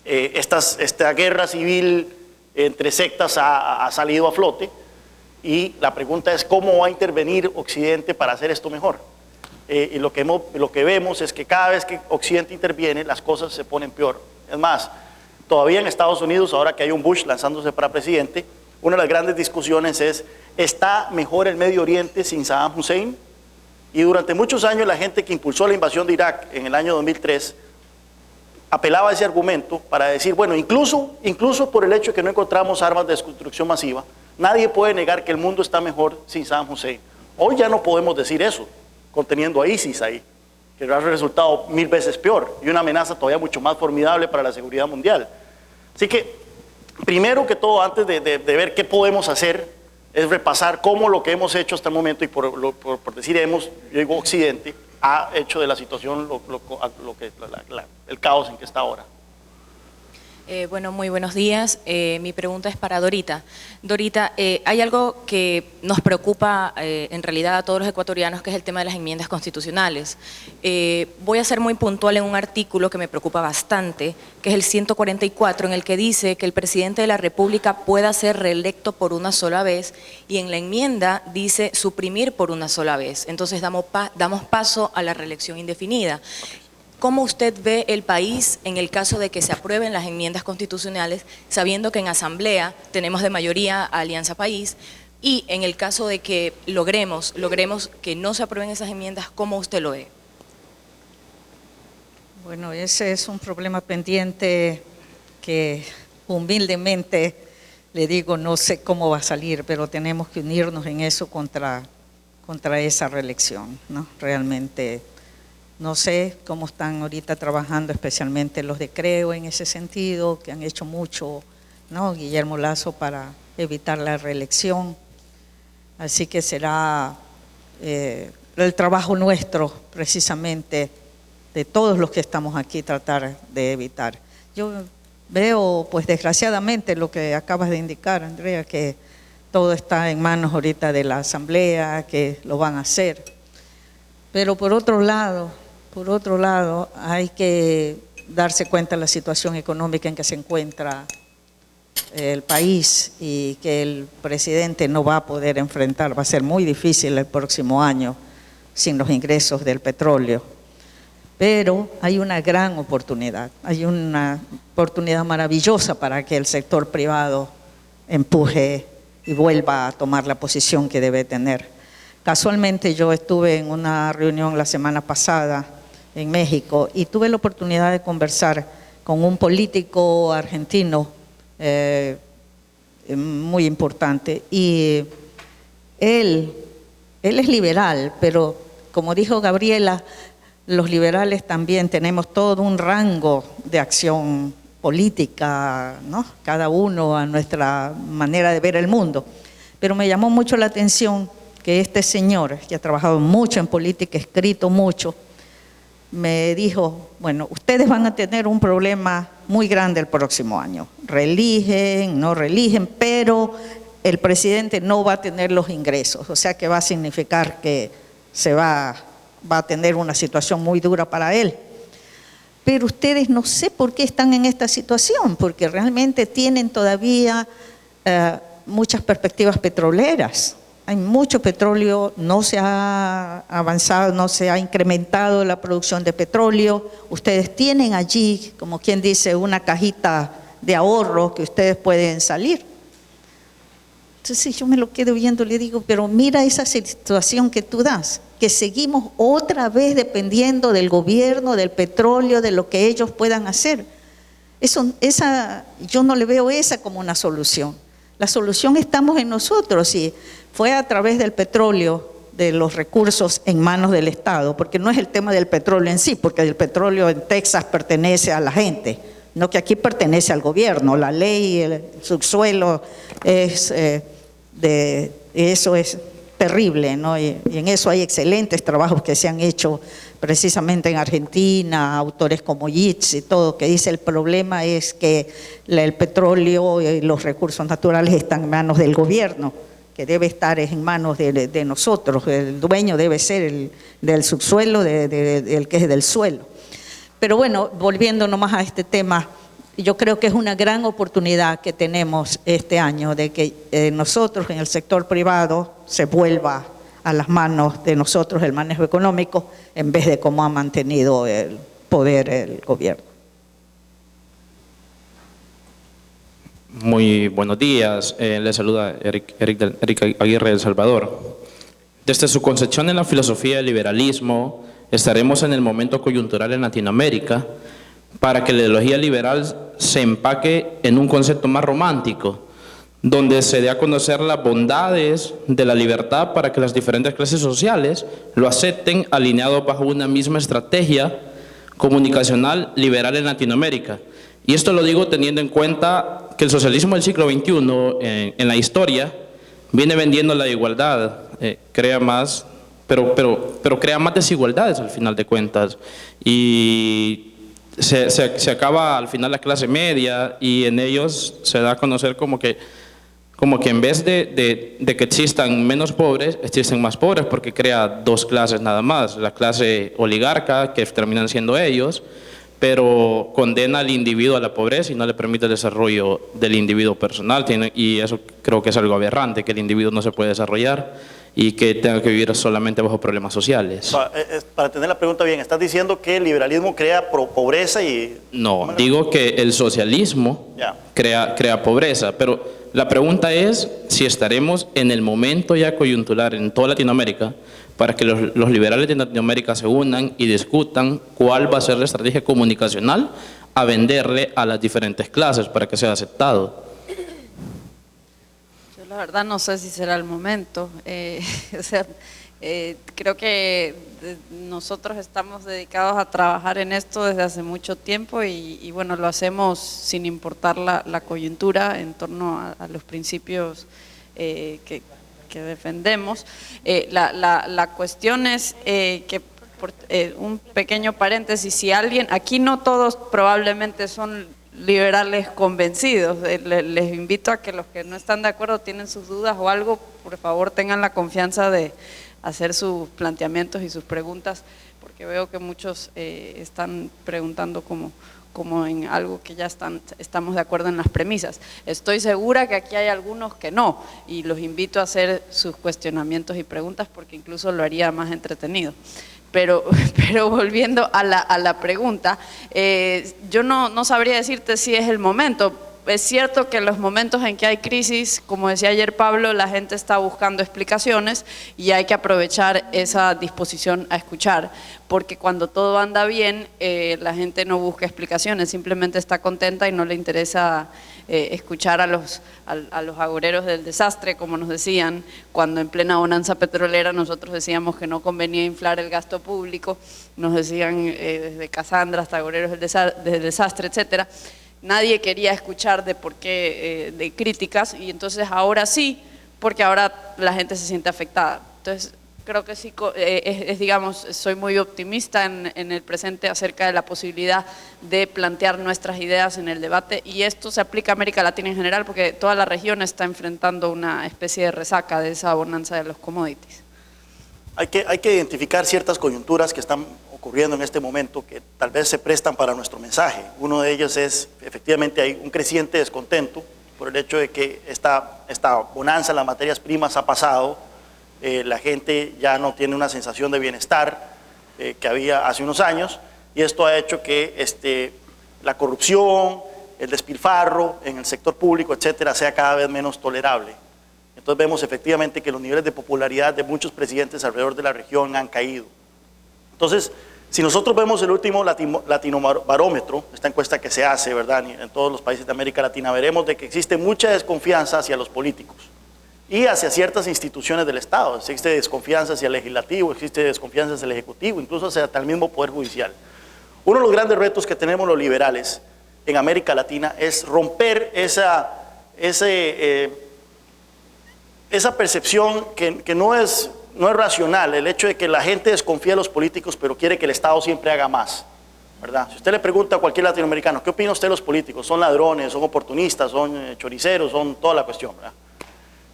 esta guerra civil entre sectas ha salido a flote, y la pregunta es cómo va a intervenir Occidente para hacer esto mejor. Y lo que vemos es que cada vez que Occidente interviene, las cosas se ponen peor. Es más, todavía en Estados Unidos, ahora que hay un Bush lanzándose para presidente, una de las grandes discusiones es, ¿está mejor el Medio Oriente sin Saddam Hussein? Y durante muchos años la gente que impulsó la invasión de Irak en el año 2003 apelaba a ese argumento para decir, bueno, incluso por el hecho de que no encontramos armas de destrucción masiva, nadie puede negar que el mundo está mejor sin Saddam Hussein. Hoy ya no podemos decir eso, conteniendo a ISIS ahí, que ha resultado 1000 veces peor y una amenaza todavía mucho más formidable para la seguridad mundial. Así que, primero que todo, antes de ver qué podemos hacer, es repasar cómo lo que hemos hecho hasta el momento, y por decir hemos, yo digo Occidente, ha hecho de la situación el caos en que está ahora. Bueno, muy buenos días. Mi pregunta es para Dorita. Dorita, hay algo que nos preocupa en realidad a todos los ecuatorianos, que es el tema de las enmiendas constitucionales. Voy a ser muy puntual en un artículo que me preocupa bastante, que es el 144, en el que dice que el presidente de la República pueda ser reelecto por una sola vez, y en la enmienda dice suprimir por una sola vez. Entonces damos paso a la reelección indefinida. ¿Cómo usted ve el país en el caso de que se aprueben las enmiendas constitucionales, sabiendo que en Asamblea tenemos de mayoría a Alianza País, y en el caso de que logremos que no se aprueben esas enmiendas, cómo usted lo ve? Bueno, ese es un problema pendiente que humildemente le digo, no sé cómo va a salir, pero tenemos que unirnos en eso contra esa reelección, ¿no? Realmente. No sé cómo están ahorita trabajando, especialmente los de Creo en ese sentido, que han hecho mucho, ¿no? Guillermo Lasso, para evitar la reelección. Así que será el trabajo nuestro, precisamente, de todos los que estamos aquí, tratar de evitar. Yo veo, pues desgraciadamente, lo que acabas de indicar, Andrea, que todo está en manos ahorita de la Asamblea, que lo van a hacer. Pero por otro lado, hay que darse cuenta de la situación económica en que se encuentra el país, y que el presidente no va a poder enfrentar, va a ser muy difícil el próximo año sin los ingresos del petróleo. Pero hay una gran oportunidad, hay una oportunidad maravillosa para que el sector privado empuje y vuelva a tomar la posición que debe tener. Casualmente yo estuve en una reunión la semana pasada en México y tuve la oportunidad de conversar con un político argentino muy importante, y él es liberal, pero como dijo Gabriela, los liberales también tenemos todo un rango de acción política, ¿no? Cada uno a nuestra manera de ver el mundo. Pero me llamó mucho la atención que este señor, que ha trabajado mucho en política, escrito mucho, me dijo, bueno, ustedes van a tener un problema muy grande el próximo año. Reeligen, no reeligen, pero el presidente no va a tener los ingresos. O sea que va a significar que va a tener una situación muy dura para él. Pero ustedes no sé por qué están en esta situación, porque realmente tienen todavía muchas perspectivas petroleras. Hay mucho petróleo, no se ha avanzado, no se ha incrementado la producción de petróleo. Ustedes tienen allí, como quien dice, una cajita de ahorro que ustedes pueden salir. Entonces yo me lo quedo viendo y le digo, pero mira esa situación que tú das, que seguimos otra vez dependiendo del gobierno, del petróleo, de lo que ellos puedan hacer. Yo no le veo esa como una solución. La solución estamos en nosotros, y fue a través del petróleo, de los recursos en manos del Estado, porque no es el tema del petróleo en sí, porque el petróleo en Texas pertenece a la gente, no que aquí pertenece al gobierno. La ley, el subsuelo, eso es terrible, ¿no? Y en eso hay excelentes trabajos que se han hecho precisamente en Argentina, autores como Yeats y todo, que dice el problema es que el petróleo y los recursos naturales están en manos del gobierno, que debe estar en manos de nosotros. El dueño debe ser el del subsuelo, el que es del suelo. Pero bueno, volviendo nomás a este tema, yo creo que es una gran oportunidad que tenemos este año de que nosotros en el sector privado se vuelva a las manos de nosotros el manejo económico, en vez de cómo ha mantenido el poder el gobierno. Muy buenos días, les saluda Eric Aguirre de El Salvador. Desde su concepción en la filosofía del liberalismo, estaremos en el momento coyuntural en Latinoamérica para que la ideología liberal se empaque en un concepto más romántico, donde se dé a conocer las bondades de la libertad para que las diferentes clases sociales lo acepten, alineados bajo una misma estrategia comunicacional liberal en Latinoamérica. Y esto lo digo teniendo en cuenta que el socialismo del siglo XXI en la historia viene vendiendo la igualdad, crea más, pero crea más desigualdades al final de cuentas, y se acaba al final la clase media, y en ellos se da a conocer como que en vez de que existan menos pobres, existen más pobres, porque crea dos clases nada más: la clase oligarca, que terminan siendo ellos, pero condena al individuo a la pobreza y no le permite el desarrollo del individuo personal. Y eso creo que es algo aberrante, que el individuo no se puede desarrollar y que tenga que vivir solamente bajo problemas sociales. Para tener la pregunta bien, ¿estás diciendo que el liberalismo crea pobreza y...? No, digo que el socialismo crea pobreza, pero la pregunta es si estaremos en el momento ya coyuntural en toda Latinoamérica para que los liberales de Latinoamérica se unan y discutan cuál va a ser la estrategia comunicacional a venderle a las diferentes clases para que sea aceptado. Yo la verdad no sé si será el momento. Creo que nosotros estamos dedicados a trabajar en esto desde hace mucho tiempo, y bueno, lo hacemos sin importar la coyuntura en torno a los principios que defendemos. La cuestión es que, un pequeño paréntesis, si alguien, aquí no todos probablemente son liberales convencidos, les invito a que los que no están de acuerdo, tienen sus dudas o algo, por favor tengan la confianza de hacer sus planteamientos y sus preguntas, porque veo que muchos están preguntando como en algo que ya estamos de acuerdo en las premisas. Estoy segura que aquí hay algunos que no, y los invito a hacer sus cuestionamientos y preguntas, porque incluso lo haría más entretenido. Pero volviendo a la pregunta, yo no sabría decirte si es el momento. Es cierto que en los momentos en que hay crisis, como decía ayer Pablo, la gente está buscando explicaciones, y hay que aprovechar esa disposición a escuchar, porque cuando todo anda bien, la gente no busca explicaciones, simplemente está contenta y no le interesa escuchar a los agoreros del desastre, como nos decían cuando en plena bonanza petrolera nosotros decíamos que no convenía inflar el gasto público, nos decían desde Casandra hasta agoreros del desastre, etcétera. Nadie quería escuchar de por qué, de críticas, y entonces ahora sí, porque ahora la gente se siente afectada. Entonces creo que sí, digamos, soy muy optimista en el presente acerca de la posibilidad de plantear nuestras ideas en el debate, y esto se aplica a América Latina en general, porque toda la región está enfrentando una especie de resaca de esa bonanza de los commodities. Hay que identificar ciertas coyunturas que están ocurriendo en este momento que tal vez se prestan para nuestro mensaje. Uno de ellos es, efectivamente, hay un creciente descontento por el hecho de que esta bonanza en las materias primas ha pasado. La gente ya no tiene una sensación de bienestar que había hace unos años, y esto ha hecho que la corrupción, el despilfarro en el sector público, etcétera, sea cada vez menos tolerable. Entonces vemos efectivamente que los niveles de popularidad de muchos presidentes alrededor de la región han caído. Entonces, si nosotros vemos el último Latinobarómetro, esta encuesta que se hace, ¿verdad?, en todos los países de América Latina, veremos de que existe mucha desconfianza hacia los políticos y hacia ciertas instituciones del Estado. Existe desconfianza hacia el legislativo, existe desconfianza hacia el ejecutivo, incluso hacia el mismo poder judicial. Uno de los grandes retos que tenemos los liberales en América Latina es romper esa percepción que no es racional, el hecho de que la gente desconfía de los políticos pero quiere que el Estado siempre haga más, ¿verdad? Si usted le pregunta a cualquier latinoamericano, ¿qué opina usted de los políticos? ¿Son ladrones, son oportunistas, son choriceros, son toda la cuestión, ¿verdad?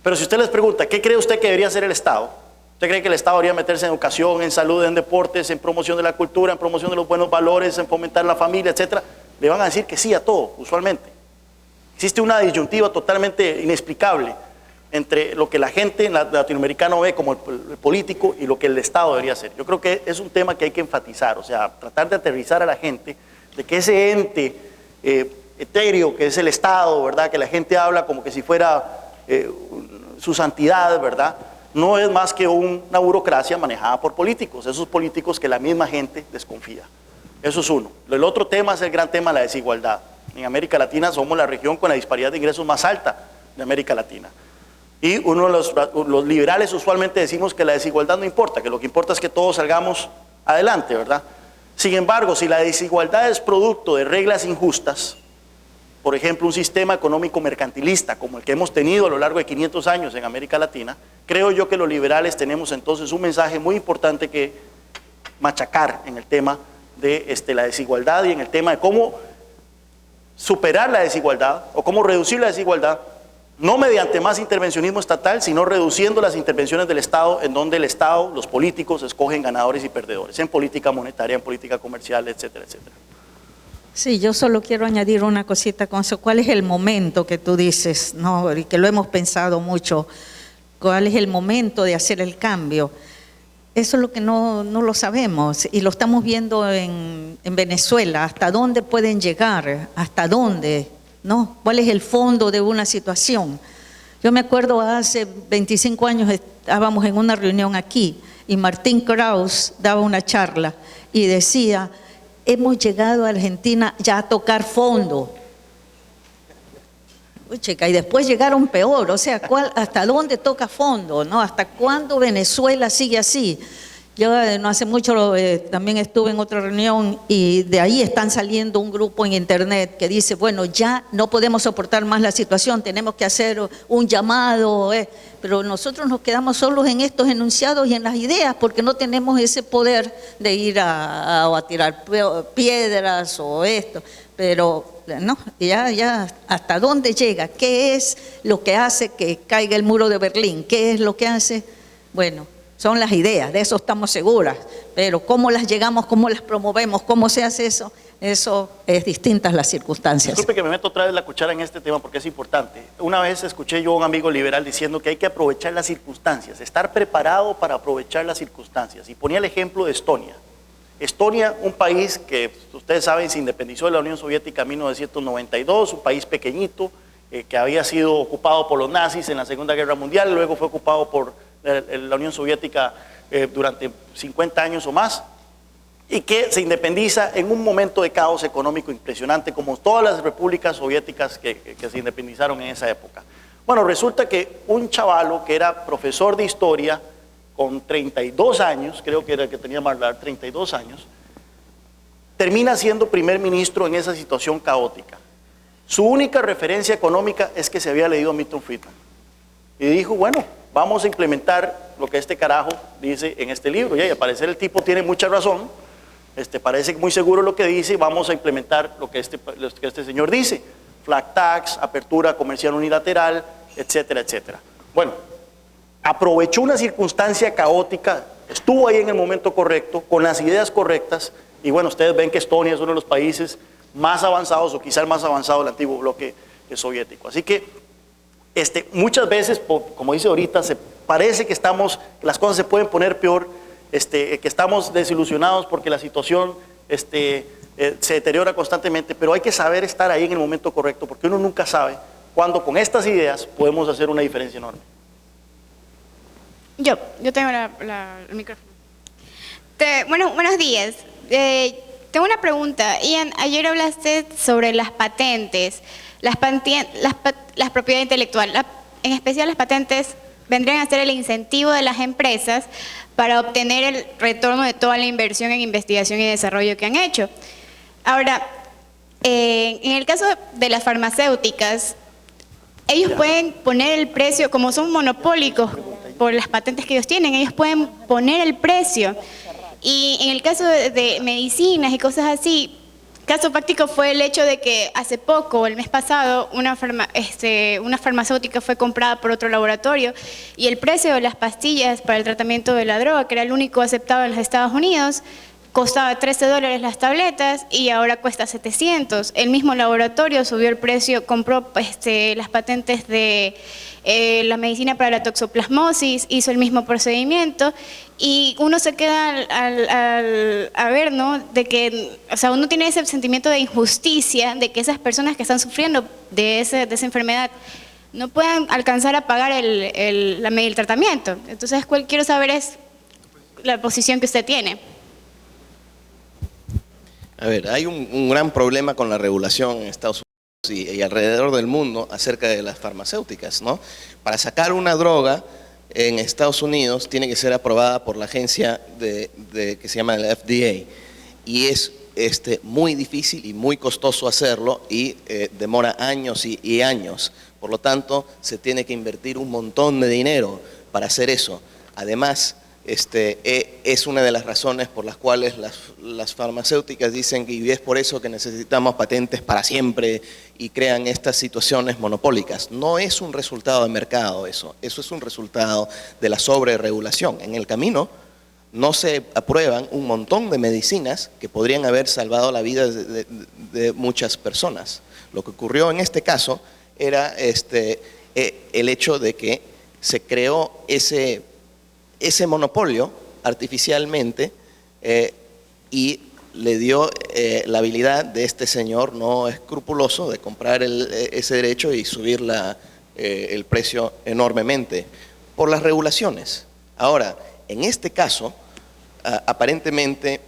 Pero si usted les pregunta, ¿qué cree usted que debería hacer el Estado? ¿Usted cree que el Estado debería meterse en educación, en salud, en deportes, en promoción de la cultura, en promoción de los buenos valores, en fomentar la familia, etcétera? Le van a decir que sí a todo, usualmente. Existe una disyuntiva totalmente inexplicable entre lo que la gente latinoamericana ve como el político y lo que el Estado debería hacer. Yo creo que es un tema que hay que enfatizar, o sea, tratar de aterrizar a la gente de que ese ente etéreo que es el Estado, ¿verdad?, que la gente habla como que si fuera su santidad, ¿verdad?, no es más que una burocracia manejada por políticos, esos políticos que la misma gente desconfía. Eso es uno. El otro tema es el gran tema de la desigualdad. En América Latina somos la región con la disparidad de ingresos más alta de América Latina. Y los liberales usualmente decimos que la desigualdad no importa, que lo que importa es que todos salgamos adelante, ¿verdad? Sin embargo, si la desigualdad es producto de reglas injustas, por ejemplo, un sistema económico mercantilista como el que hemos tenido a lo largo de 500 años en América Latina, creo yo que los liberales tenemos entonces un mensaje muy importante que machacar en el tema de la desigualdad y en el tema de cómo superar la desigualdad o cómo reducir la desigualdad, no mediante más intervencionismo estatal, sino reduciendo las intervenciones del Estado, en donde el Estado, los políticos, escogen ganadores y perdedores, en política monetaria, en política comercial, etcétera, etcétera. Sí, yo solo quiero añadir una cosita con eso. ¿Cuál es el momento que tú dices, no, y que lo hemos pensado mucho? ¿Cuál es el momento de hacer el cambio? Eso es lo que no lo sabemos y lo estamos viendo en Venezuela. ¿Hasta dónde pueden llegar? ¿Hasta dónde? ¿No? ¿Cuál es el fondo de una situación? Yo me acuerdo hace 25 años estábamos en una reunión aquí y Martín Kraus daba una charla y decía, hemos llegado a Argentina ya a tocar fondo. Uy, chica, y después llegaron peor, o sea, ¿hasta dónde toca fondo? ¿No? ¿Hasta cuándo Venezuela sigue así? Yo no hace mucho también estuve en otra reunión y de ahí están saliendo un grupo en internet que dice, bueno, ya no podemos soportar más la situación, tenemos que hacer un llamado, pero nosotros nos quedamos solos en estos enunciados y en las ideas porque no tenemos ese poder de ir a tirar piedras o esto, pero no, ya hasta dónde llega, qué es lo que hace que caiga el muro de Berlín, qué es lo que hace, bueno, son las ideas, de eso estamos seguras, pero cómo las llegamos, cómo las promovemos, cómo se hace eso es distintas las circunstancias. Disculpe que me meto otra vez la cuchara en este tema porque es importante. Una vez escuché yo a un amigo liberal diciendo que hay que aprovechar las circunstancias, estar preparado para aprovechar las circunstancias. Y ponía el ejemplo de Estonia. Estonia, un país que ustedes saben se independizó de la Unión Soviética en 1992, un país pequeñito que había sido ocupado por los nazis en la Segunda Guerra Mundial, luego fue ocupado por la Unión Soviética durante 50 años o más, y que se independiza en un momento de caos económico impresionante, como todas las repúblicas soviéticas que se independizaron en esa época. Bueno, resulta que un chavalo que era profesor de historia, con 32 años, creo que era el que tenía Marlar, 32 años, termina siendo primer ministro en esa situación caótica. Su única referencia económica es que se había leído a Milton Friedman. Y dijo, bueno, vamos a implementar lo que este carajo dice en este libro. Y al parecer el tipo tiene mucha razón, parece muy seguro lo que dice, y vamos a implementar lo que este señor dice. Flat tax, apertura comercial unilateral, etcétera, etcétera. Bueno, aprovechó una circunstancia caótica, estuvo ahí en el momento correcto, con las ideas correctas, y bueno, ustedes ven que Estonia es uno de los países más avanzados, o quizá el más avanzado del antiguo bloque soviético. Así que muchas veces, como dice ahorita, parece que las cosas se pueden poner peor, que estamos desilusionados porque la situación se deteriora constantemente, pero hay que saber estar ahí en el momento correcto, porque uno nunca sabe cuándo con estas ideas podemos hacer una diferencia enorme. Yo tengo el micrófono. Buenos días. Tengo una pregunta. Ian, ayer hablaste sobre las patentes, las propiedad intelectual. En especial las patentes vendrían a ser el incentivo de las empresas para obtener el retorno de toda la inversión en investigación y desarrollo que han hecho. Ahora, en el caso de las farmacéuticas, ellos pueden poner el precio, como son monopólicos por las patentes que ellos tienen, ellos pueden poner el precio. Y en el caso de medicinas y cosas así, caso práctico fue el hecho de que hace poco, el mes pasado, una farmacéutica fue comprada por otro laboratorio y el precio de las pastillas para el tratamiento de la droga, que era el único aceptado en los Estados Unidos, costaba $13 las tabletas y ahora cuesta 700. El mismo laboratorio subió el precio, compró las patentes de la medicina para la toxoplasmosis, hizo el mismo procedimiento y uno se queda a ver, ¿no? De que, o sea, uno tiene ese sentimiento de injusticia, de que esas personas que están sufriendo de esa enfermedad no puedan alcanzar a pagar el tratamiento. Entonces, quiero saber es la posición que usted tiene. A ver, hay un gran problema con la regulación en Estados Unidos y alrededor del mundo acerca de las farmacéuticas, ¿no? Para sacar una droga en Estados Unidos tiene que ser aprobada por la agencia que se llama la FDA y es muy difícil y muy costoso hacerlo y demora años y años. Por lo tanto, se tiene que invertir un montón de dinero para hacer eso. Además, es una de las razones por las cuales las farmacéuticas dicen que y es por eso que necesitamos patentes para siempre y crean estas situaciones monopólicas. No es un resultado de mercado eso es un resultado de la sobreregulación. En el camino no se aprueban un montón de medicinas que podrían haber salvado la vida de muchas personas. Lo que ocurrió en este caso era el hecho de que se creó ese monopolio artificialmente y le dio la habilidad de este señor no escrupuloso de comprar ese derecho y subir el precio enormemente por las regulaciones. Ahora, en este caso, aparentemente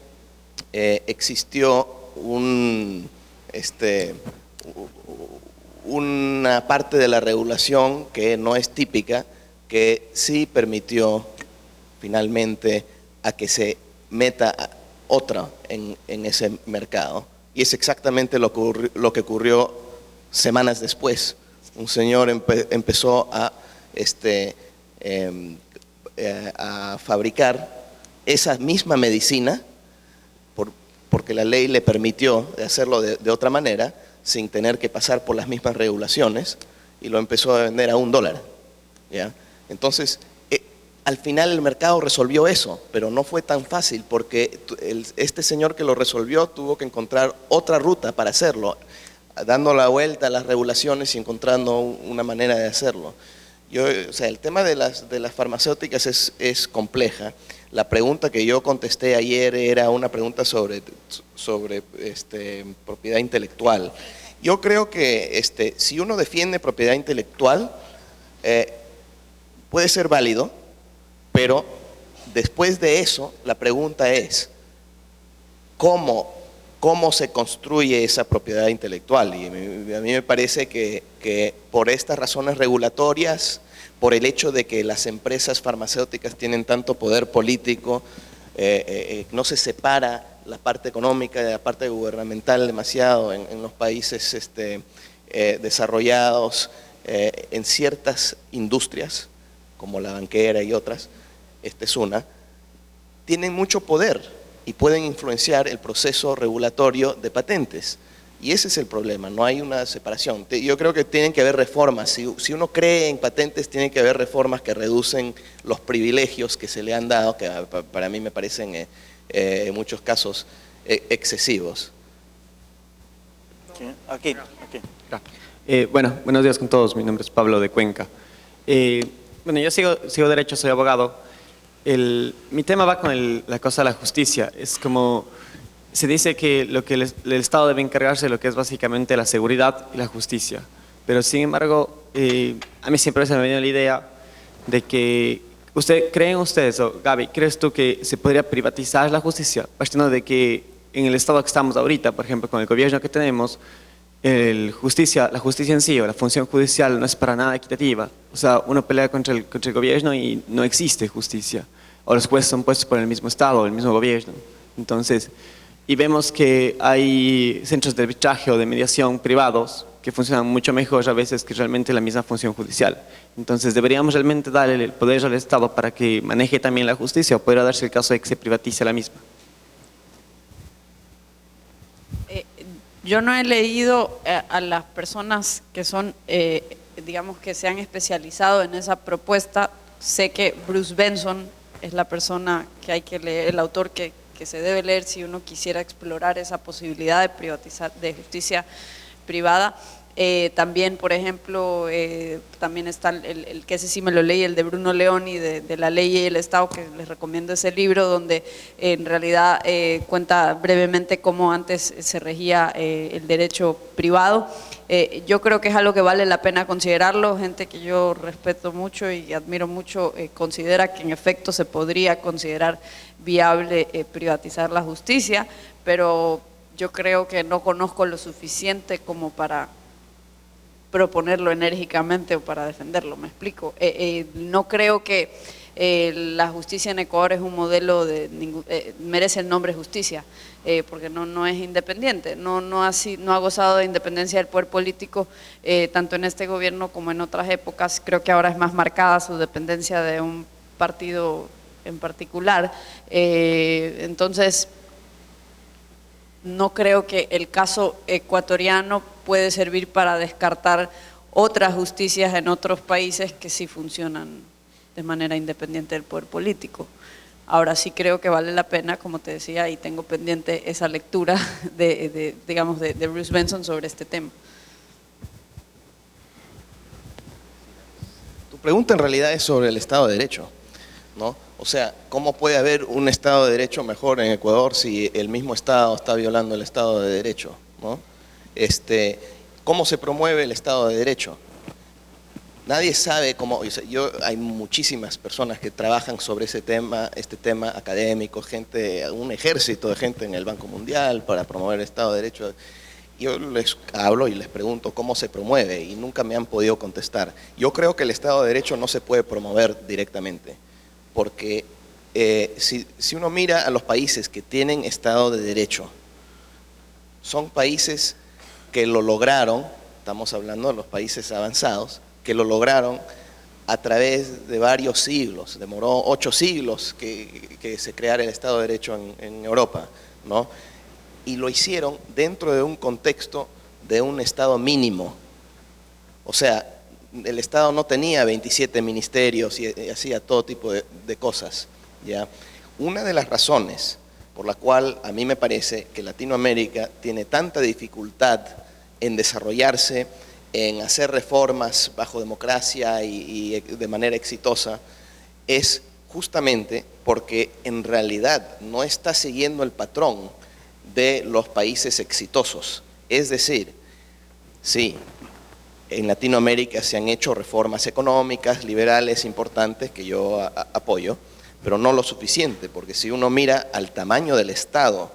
existió una parte de la regulación que no es típica, que sí permitió finalmente a que se meta otra en ese mercado. Y es exactamente lo que ocurrió semanas después. Un señor empezó a fabricar esa misma medicina porque la ley le permitió hacerlo de otra manera sin tener que pasar por las mismas regulaciones y lo empezó a vender a $1. ¿Ya? Entonces, al final el mercado resolvió eso, pero no fue tan fácil porque este señor que lo resolvió tuvo que encontrar otra ruta para hacerlo, dando la vuelta a las regulaciones y encontrando una manera de hacerlo. El tema de las farmacéuticas es compleja. La pregunta que yo contesté ayer era una pregunta sobre propiedad intelectual. Yo creo que si uno defiende propiedad intelectual, puede ser válido, pero después de eso, la pregunta es, ¿cómo se construye esa propiedad intelectual? Y a mí me parece que por estas razones regulatorias, por el hecho de que las empresas farmacéuticas tienen tanto poder político, no se separa la parte económica de la parte gubernamental demasiado en los países desarrollados, en ciertas industrias, como la banquera y otras, esta es una, tienen mucho poder y pueden influenciar el proceso regulatorio de patentes. Y ese es el problema, no hay una separación. Yo creo que tienen que haber reformas. Si uno cree en patentes, tiene que haber reformas que reducen los privilegios que se le han dado, que para mí me parecen en muchos casos excesivos. Aquí. Buenos días con todos. Mi nombre es Pablo de Cuenca. Yo sigo derecho, soy abogado. Mi tema va con la cosa de la justicia. Es como se dice que lo que el Estado debe encargarse de lo que es básicamente la seguridad y la justicia. Pero sin embargo, a mí siempre se me ha venido la idea de que ¿Creen ustedes, o Gaby, crees tú que se podría privatizar la justicia? Partiendo de que en el estado que estamos ahorita, por ejemplo, con el gobierno que tenemos, la justicia en sí o la función judicial no es para nada equitativa. O sea, uno pelea contra el gobierno y no existe justicia. O los jueces son puestos por el mismo estado, el mismo gobierno. Entonces, y vemos que hay centros de arbitraje o de mediación privados que funcionan mucho mejor a veces que realmente la misma función judicial. Entonces, ¿deberíamos realmente darle el poder al Estado para que maneje también la justicia o podría darse el caso de que se privatice la misma? Yo no he leído a las personas que son, digamos, que se han especializado en esa propuesta. Sé que Bruce Benson es la persona que hay que leer, el autor que se debe leer si uno quisiera explorar esa posibilidad de privatizar, de justicia privada. También, por ejemplo, también está el que ese sí me lo leí, el de Bruno Leoni, de La Ley y el Estado, que les recomiendo ese libro, donde en realidad cuenta brevemente cómo antes se regía el derecho privado. Yo creo que es algo que vale la pena considerarlo. Gente que yo respeto mucho y admiro mucho considera que en efecto se podría considerar viable privatizar la justicia, pero yo creo que no conozco lo suficiente como para proponerlo enérgicamente o para defenderlo, me explico. No creo que la justicia en Ecuador es un modelo merece el nombre justicia, porque no es independiente, no ha gozado de independencia del poder político, tanto en este gobierno como en otras épocas. Creo que ahora es más marcada su dependencia de un partido en particular. Entonces, no creo que el caso ecuatoriano puede servir para descartar otras justicias en otros países que sí funcionan de manera independiente del poder político. Ahora sí creo que vale la pena, como te decía, y tengo pendiente esa lectura de Bruce Benson sobre este tema. Tu pregunta en realidad es sobre el Estado de Derecho, ¿no? O sea, ¿cómo puede haber un Estado de Derecho mejor en Ecuador si el mismo Estado está violando el Estado de Derecho, ¿no? ¿Cómo se promueve el Estado de Derecho? Nadie sabe cómo. Hay muchísimas personas que trabajan sobre este tema académicos, un ejército de gente en el Banco Mundial para promover el Estado de Derecho. Yo les hablo y les pregunto cómo se promueve y nunca me han podido contestar. Yo creo que el Estado de Derecho no se puede promover directamente, porque si uno mira a los países que tienen Estado de Derecho, son países que lo lograron, estamos hablando de los países avanzados, que lo lograron a través de varios siglos. Demoró 8 siglos que se creara el Estado de Derecho en Europa, ¿no? Y lo hicieron dentro de un contexto de un Estado mínimo. O sea, el Estado no tenía 27 ministerios y hacía todo tipo de cosas, ¿ya? Una de las razones por la cual a mí me parece que Latinoamérica tiene tanta dificultad en desarrollarse, en hacer reformas bajo democracia y de manera exitosa, es justamente porque en realidad no está siguiendo el patrón de los países exitosos. Es decir, sí, en Latinoamérica se han hecho reformas económicas, liberales, importantes, que yo apoyo, pero no lo suficiente, porque si uno mira al tamaño del Estado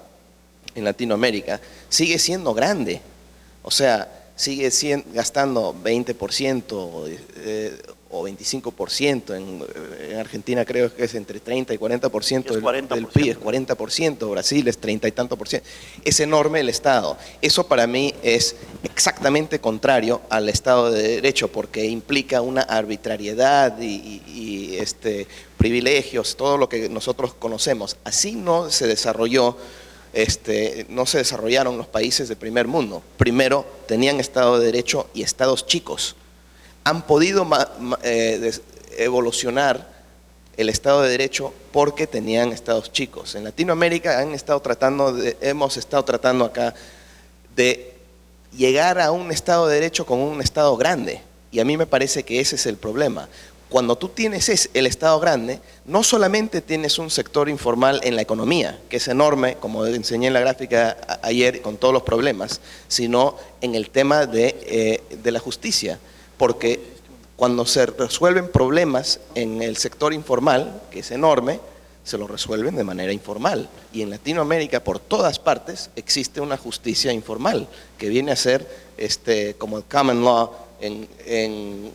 en Latinoamérica, sigue siendo grande. O sea, sigue gastando 20% o 25%, en Argentina creo que es entre 30 y 40% del PIB, es 40%, Brasil es 30 y tanto %. Es enorme el Estado. Eso para mí es exactamente contrario al Estado de Derecho, porque implica una arbitrariedad y privilegios, todo lo que nosotros conocemos. Así no se desarrolló. No se desarrollaron los países del primer mundo. Primero tenían Estado de Derecho y Estados chicos. Han podido evolucionar el Estado de Derecho porque tenían Estados chicos. En Latinoamérica hemos estado tratando acá de llegar a un Estado de Derecho con un Estado grande. Y a mí me parece que ese es el problema. Cuando tú tienes el Estado grande, no solamente tienes un sector informal en la economía, que es enorme, como enseñé en la gráfica ayer con todos los problemas, sino en el tema de la justicia, porque Cuando se resuelven problemas en el sector informal, que es enorme, se lo resuelven de manera informal. Y en Latinoamérica, por todas partes, existe una justicia informal, que viene a ser como el common law en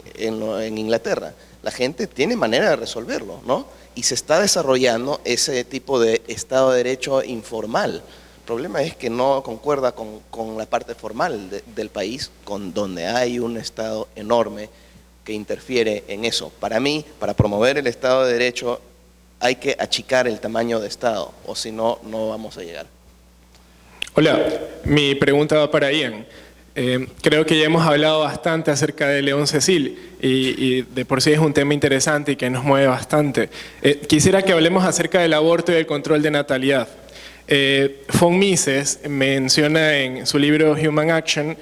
Inglaterra. La gente tiene manera de resolverlo, ¿no? Y se está desarrollando ese tipo de Estado de Derecho informal. El problema es que no concuerda con la parte formal del país, donde hay un Estado enorme que interfiere en eso. Para mí, para promover el Estado de Derecho, hay que achicar el tamaño de Estado, o si no, no vamos a llegar. Hola, mi pregunta va para Ian. Creo que ya hemos hablado bastante acerca de León Cecil y de por sí es un tema interesante y que nos mueve bastante. Quisiera que hablemos acerca del aborto y del control de natalidad. Von Mises menciona en su libro Human Action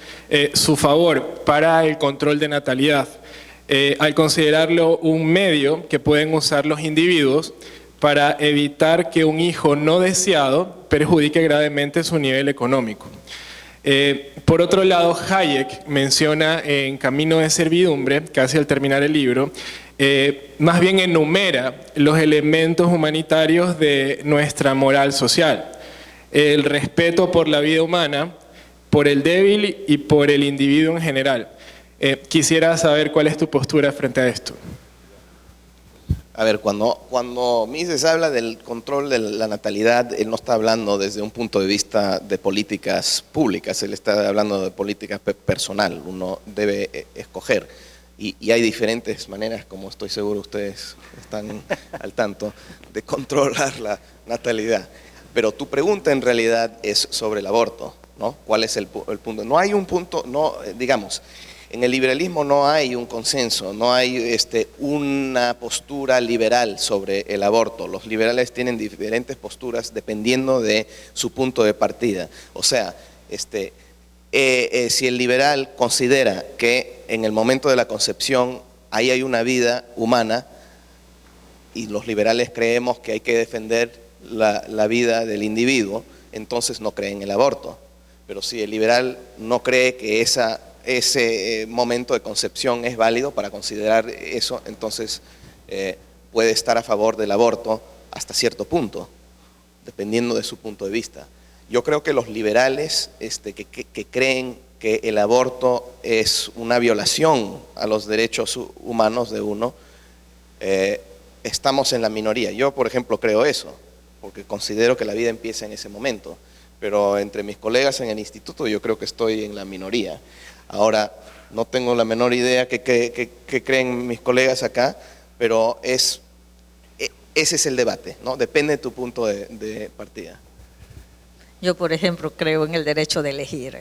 su favor para el control de natalidad, al considerarlo un medio que pueden usar los individuos para evitar que un hijo no deseado perjudique gravemente su nivel económico. Por otro lado, Hayek menciona en Camino de Servidumbre, casi al terminar el libro, más bien enumera los elementos humanitarios de nuestra moral social. El respeto por la vida humana, por el débil y por el individuo en general. Quisiera saber cuál es tu postura frente a esto. A ver, cuando Mises habla del control de la natalidad, él no está hablando desde un punto de vista de políticas públicas, él está hablando de política personal, uno debe escoger. Y hay diferentes maneras, como estoy seguro ustedes están al tanto, de controlar la natalidad. Pero tu pregunta en realidad es sobre el aborto, ¿no? ¿Cuál es el punto? No hay un punto, no, digamos, en el liberalismo no hay un consenso, no hay una postura liberal sobre el aborto. Los liberales tienen diferentes posturas dependiendo de su punto de partida. O sea, si el liberal considera que en el momento de la concepción ahí hay una vida humana, y los liberales creemos que hay que defender la vida del individuo, entonces no creen en el aborto. Pero si el liberal no cree que ese momento de concepción es válido para considerar eso, entonces puede estar a favor del aborto hasta cierto punto, dependiendo de su punto de vista. Yo creo que los liberales que creen que el aborto es una violación a los derechos humanos de uno, estamos en la minoría. Yo, por ejemplo, creo eso, porque considero que la vida empieza en ese momento, pero entre mis colegas en el instituto yo creo que estoy en la minoría. Ahora, no tengo la menor idea que creen mis colegas acá, pero ese es el debate, ¿no? Depende de tu punto de partida. Yo, por ejemplo, creo en el derecho de elegir,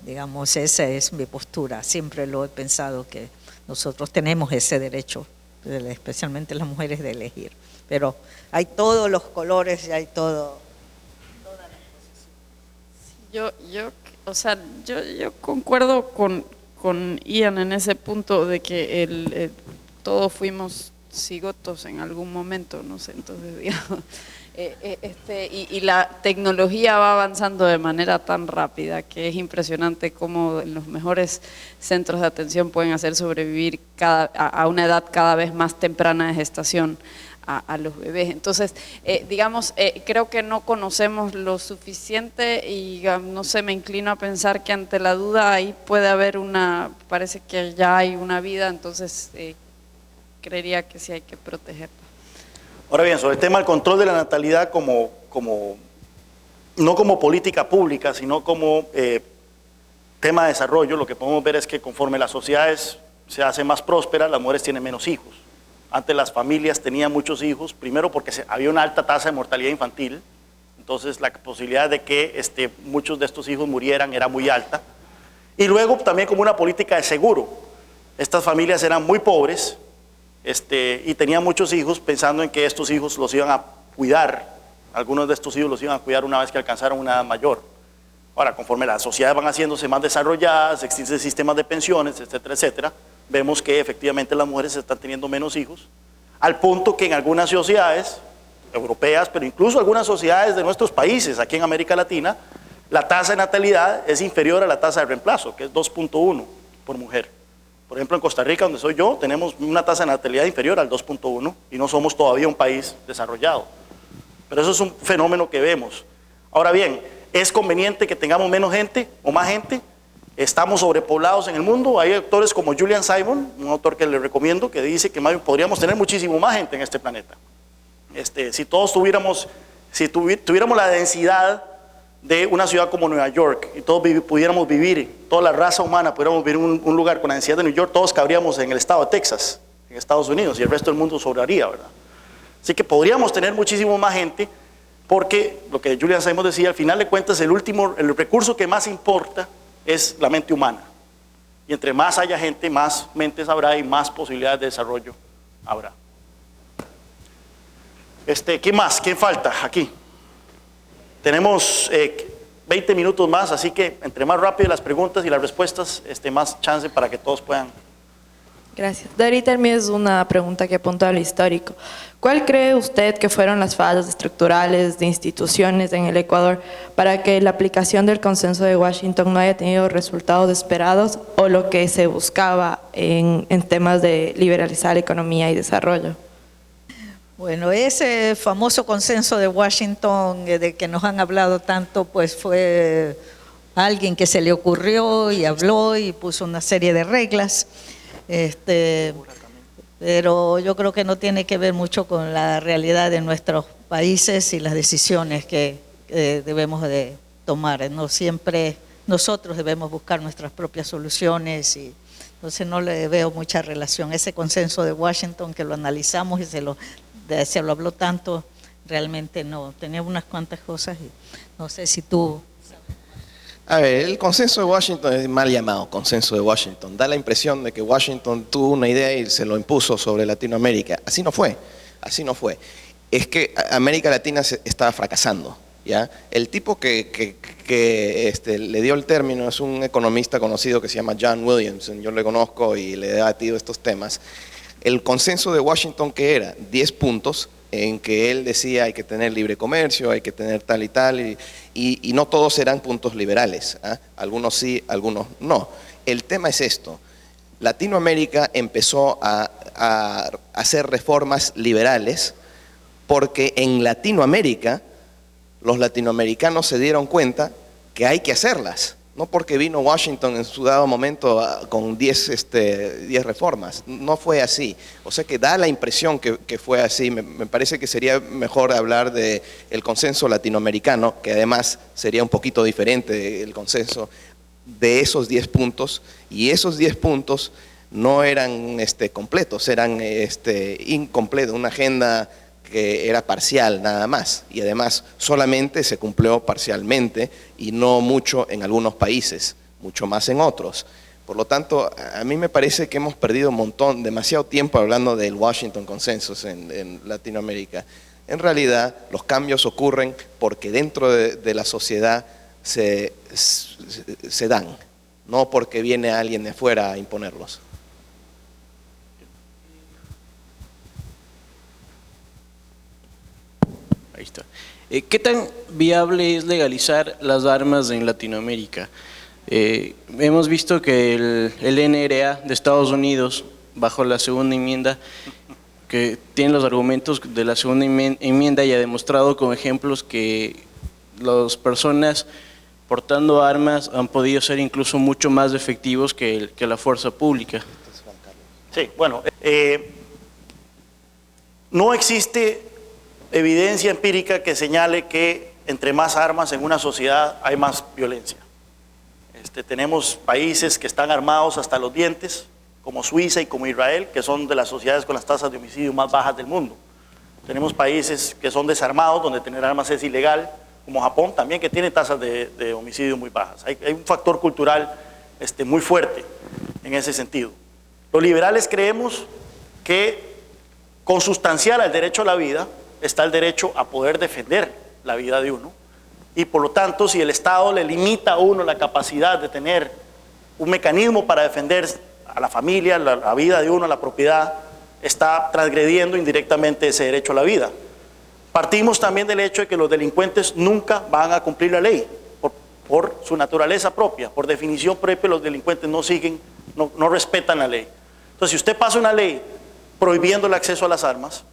digamos, esa es mi postura, siempre lo he pensado que nosotros tenemos ese derecho, especialmente las mujeres, de elegir, pero hay todos los colores y hay todas las posiciones. Yo concuerdo con Ian en ese punto de que todos fuimos cigotos en algún momento, no sé, entonces digamos, y la tecnología va avanzando de manera tan rápida que es impresionante cómo en los mejores centros de atención pueden hacer sobrevivir a una edad cada vez más temprana de gestación a los bebés. Entonces, creo que no conocemos lo suficiente y no sé, me inclino a pensar que ante la duda ahí puede haber parece que ya hay una vida, entonces creería que sí hay que protegerla. Ahora bien, sobre el tema del control de la natalidad no como política pública, sino como tema de desarrollo, lo que podemos ver es que conforme las sociedades se hacen más prósperas, las mujeres tienen menos hijos. Antes las familias tenían muchos hijos, primero porque había una alta tasa de mortalidad infantil, entonces la posibilidad de que muchos de estos hijos murieran era muy alta. Y luego también como una política de seguro. Estas familias eran muy pobres, y tenían muchos hijos pensando en que estos hijos los iban a cuidar, algunos de estos hijos los iban a cuidar una vez que alcanzaron una edad mayor. Ahora, conforme las sociedades van haciéndose más desarrolladas, existen sistemas de pensiones, etcétera, etcétera, vemos que efectivamente las mujeres están teniendo menos hijos, al punto que en algunas sociedades europeas, pero incluso algunas sociedades de nuestros países, aquí en América Latina, la tasa de natalidad es inferior a la tasa de reemplazo, que es 2.1 por mujer. Por ejemplo, en Costa Rica, donde soy yo, tenemos una tasa de natalidad inferior al 2.1 y no somos todavía un país desarrollado. Pero eso es un fenómeno que vemos. Ahora bien, ¿es conveniente que tengamos menos gente o más gente? Estamos sobrepoblados en el mundo. Hay autores como Julian Simon, un autor que le recomiendo, que dice que más bien podríamos tener muchísimo más gente en este planeta. Si todos tuviéramos la densidad de una ciudad como Nueva York y todos pudiéramos vivir, toda la raza humana pudiéramos vivir en un lugar con la densidad de New York, todos cabríamos en el estado de Texas, en Estados Unidos, y el resto del mundo sobraría, ¿verdad? Así que podríamos tener muchísimo más gente, porque lo que Julian Simon decía, al final de cuentas el recurso que más importa es la mente humana. Y entre más haya gente, más mentes habrá y más posibilidades de desarrollo habrá. ¿Quién más? ¿Quién falta aquí? Tenemos 20 minutos más, así que entre más rápido las preguntas y las respuestas, más chance para que todos puedan. Gracias. Dorita, el mío es una pregunta que apunta a lo histórico. ¿Cuál cree usted que fueron las fallas estructurales de instituciones en el Ecuador para que la aplicación del consenso de Washington no haya tenido resultados esperados o lo que se buscaba en temas de liberalizar la economía y desarrollo? Bueno, ese famoso consenso de Washington de que nos han hablado tanto, pues fue alguien que se le ocurrió y habló y puso una serie de reglas, pero yo creo que no tiene que ver mucho con la realidad de nuestros países y las decisiones que debemos de tomar. No siempre nosotros debemos buscar nuestras propias soluciones y entonces no le veo mucha relación. Ese consenso de Washington que lo analizamos y se lo habló tanto, realmente no, tenía unas cuantas cosas y no sé si tú... A ver, el consenso de Washington es mal llamado consenso de Washington. Da la impresión de que Washington tuvo una idea y se lo impuso sobre Latinoamérica. Así no fue, así no fue. Es que América Latina estaba fracasando, ¿ya? El tipo que le dio el término es un economista conocido que se llama John Williamson. Yo le conozco y le he debatido estos temas. El consenso de Washington, que era 10 puntos, en que él decía hay que tener libre comercio, hay que tener tal y tal, y no todos eran puntos liberales, ¿eh? Algunos sí, algunos no. El tema es esto: Latinoamérica empezó a hacer reformas liberales porque en Latinoamérica los latinoamericanos se dieron cuenta que hay que hacerlas. No porque vino Washington en su dado momento con 10 reformas, no fue así. O sea que da la impresión que fue así. Me parece que sería mejor hablar del consenso latinoamericano, que además sería un poquito diferente el consenso de esos 10 puntos, y esos 10 puntos no eran completos, eran incompletos, una agenda que era parcial nada más, y además solamente se cumplió parcialmente y no mucho en algunos países, mucho más en otros. Por lo tanto, a mí me parece que hemos perdido demasiado tiempo hablando del Washington Consensus en Latinoamérica. En realidad, los cambios ocurren porque dentro de la sociedad se dan, no porque viene alguien de afuera a imponerlos. Ahí está. ¿Qué tan viable es legalizar las armas en Latinoamérica? Hemos visto que el NRA de Estados Unidos, bajo la segunda enmienda, que tiene los argumentos de la segunda enmienda y ha demostrado con ejemplos que las personas portando armas han podido ser incluso mucho más efectivos que la fuerza pública. Sí, bueno, no existe evidencia empírica que señale que entre más armas en una sociedad hay más violencia. Tenemos países que están armados hasta los dientes, como Suiza y como Israel, que son de las sociedades con las tasas de homicidio más bajas del mundo. Tenemos países que son desarmados, donde tener armas es ilegal, como Japón también, que tiene tasas de homicidio muy bajas. Hay un factor cultural muy fuerte en ese sentido. Los liberales creemos que consustancial al derecho a la vida está el derecho a poder defender la vida de uno, y por lo tanto, si el Estado le limita a uno la capacidad de tener un mecanismo para defender a la familia, la vida de uno, la propiedad, está transgrediendo indirectamente ese derecho a la vida. Partimos también del hecho de que los delincuentes nunca van a cumplir la ley, por su naturaleza propia. Por definición propia, los delincuentes no siguen no respetan la ley. Entonces, si usted pasa una ley prohibiendo el acceso a las armas,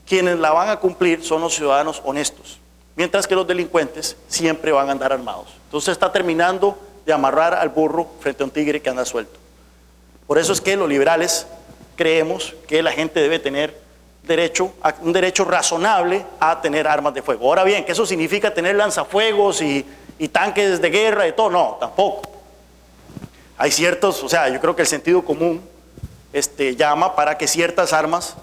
quienes la van a cumplir son los ciudadanos honestos, mientras que los delincuentes siempre van a andar armados. Entonces está terminando de amarrar al burro frente a un tigre que anda suelto. Por eso es que los liberales creemos que la gente debe tener un derecho razonable a tener armas de fuego. Ahora bien, ¿que eso significa tener lanzafuegos y tanques de guerra y todo? No, tampoco. Hay ciertos, o sea, yo creo que el sentido común llama para que ciertas armas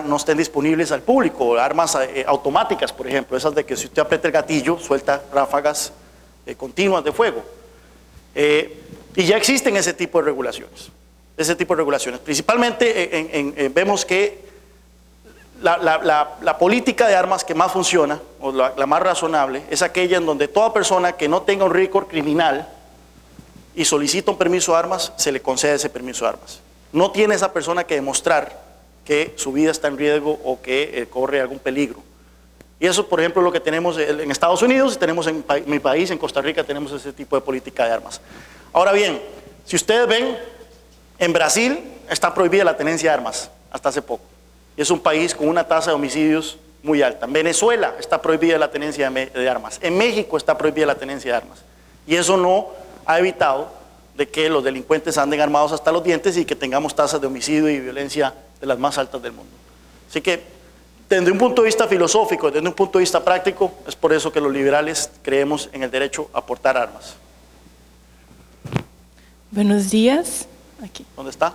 no estén disponibles al público, armas automáticas, por ejemplo, esas de que si usted aprieta el gatillo, suelta ráfagas continuas de fuego. Y ya existen ese tipo de regulaciones. Principalmente vemos que la política de armas que más funciona, o la más razonable, es aquella en donde toda persona que no tenga un récord criminal y solicita un permiso de armas, se le concede ese permiso de armas. No tiene esa persona que demostrar que su vida está en riesgo o que corre algún peligro. Y eso, por ejemplo, es lo que tenemos en Estados Unidos, y tenemos en mi país, en Costa Rica, tenemos ese tipo de política de armas. Ahora bien, si ustedes ven, en Brasil está prohibida la tenencia de armas, hasta hace poco. Y es un país con una tasa de homicidios muy alta. En Venezuela está prohibida la tenencia de armas. En México está prohibida la tenencia de armas. Y eso no ha evitado de que los delincuentes anden armados hasta los dientes y que tengamos tasas de homicidio y violencia de las más altas del mundo. Así que, desde un punto de vista filosófico, desde un punto de vista práctico, es por eso que los liberales creemos en el derecho a portar armas. Buenos días. Aquí. ¿Dónde está?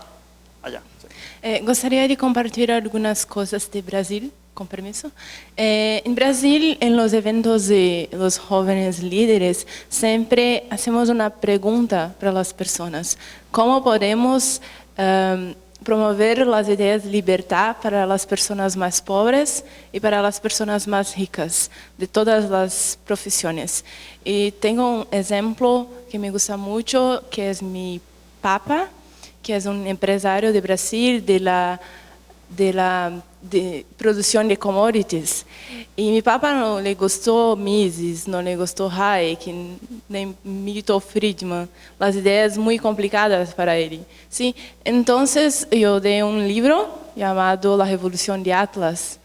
Allá. Sí. Gostaria de compartilhar algunas cosas de Brasil, con permiso. En Brasil, en los eventos de los jóvenes líderes, siempre hacemos una pregunta para las personas. ¿Cómo podemos promover las ideas de libertad para las personas más pobres y para las personas más ricas, de todas las profesiones? Y tengo un ejemplo que me gusta mucho, que es mi papá, que es un empresario de Brasil, de producción de commodities. Y mi papá no le gustó Mises, no le gustó Hayek, ni Milton Friedman, las ideas muy complicadas para él. ¿Sí? Entonces yo di un libro llamado La Revolución de Atlas,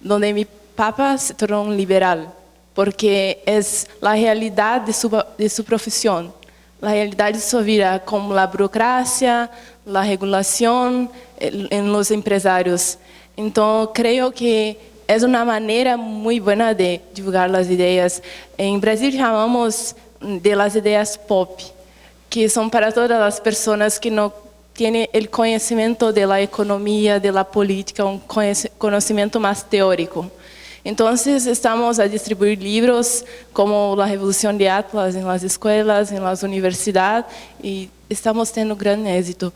donde mi papá se tornó un liberal, porque es la realidad de su profesión, la realidad de su vida, como la burocracia, la regulación en los empresarios. Entonces, creo que es una manera muy buena de divulgar las ideas. En Brasil llamamos de las ideas pop, que son para todas las personas que no tienen el conocimiento de la economía, de la política, un conocimiento más teórico. Entonces, estamos a distribuir libros como La Revolución de Atlas en las escuelas, en las universidades, y estamos teniendo gran éxito.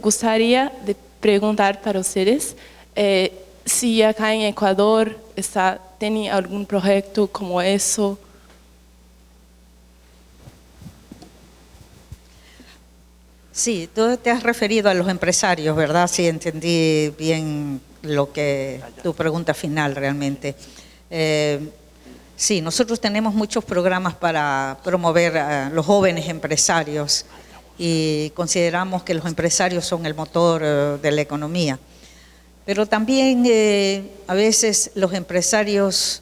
Gostaria de perguntar para vocês se acá em Equador tem algum projeto como isso. Sí, tú te has referido a los empresarios, ¿verdad? Sí, entendí bien tu pregunta final realmente. Sí, nosotros tenemos muchos programas para promover a los jóvenes empresarios y consideramos que los empresarios son el motor de la economía. Pero también a veces los empresarios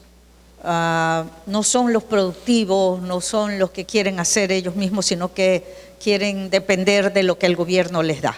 no son los productivos, no son los que quieren hacer ellos mismos, sino que quieren depender de lo que el gobierno les da.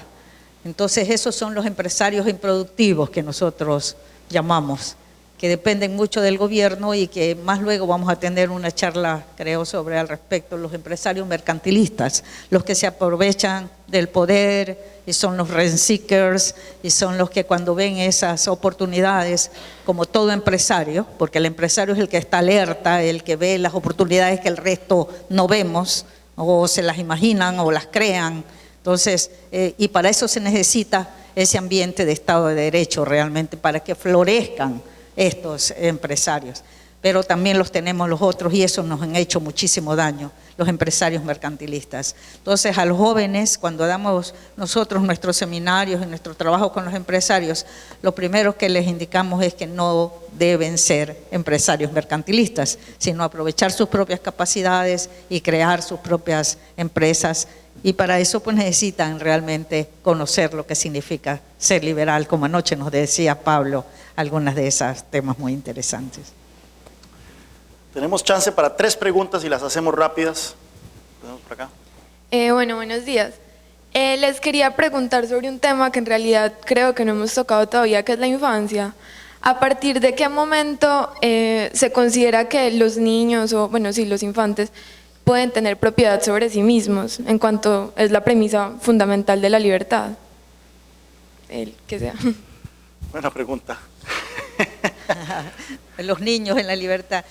Entonces esos son los empresarios improductivos que nosotros llamamos, que dependen mucho del gobierno y que más luego vamos a tener una charla, creo, sobre al respecto, los empresarios mercantilistas, los que se aprovechan del poder y son los rent seekers y son los que cuando ven esas oportunidades, como todo empresario, porque el empresario es el que está alerta, el que ve las oportunidades que el resto no vemos, o se las imaginan o las crean. Entonces, y para eso se necesita ese ambiente de Estado de Derecho realmente, para que florezcan estos empresarios. Pero también los tenemos los otros y eso nos han hecho muchísimo daño, los empresarios mercantilistas. Entonces, a los jóvenes, cuando damos nosotros nuestros seminarios y nuestro trabajo con los empresarios, lo primero que les indicamos es que no deben ser empresarios mercantilistas, sino aprovechar sus propias capacidades y crear sus propias empresas Y para eso pues necesitan realmente conocer lo que significa ser liberal, como anoche nos decía Pablo, algunas de esos temas muy interesantes. Tenemos chance para 3 preguntas y las hacemos rápidas. Tenemos por acá. Bueno, buenos días. Les quería preguntar sobre un tema que en realidad creo que no hemos tocado todavía, que es la infancia. ¿A partir de qué momento se considera que los niños, o bueno, sí, los infantes, pueden tener propiedad sobre sí mismos, en cuanto es la premisa fundamental de la libertad? El que sea. Buena pregunta. Los niños en la libertad.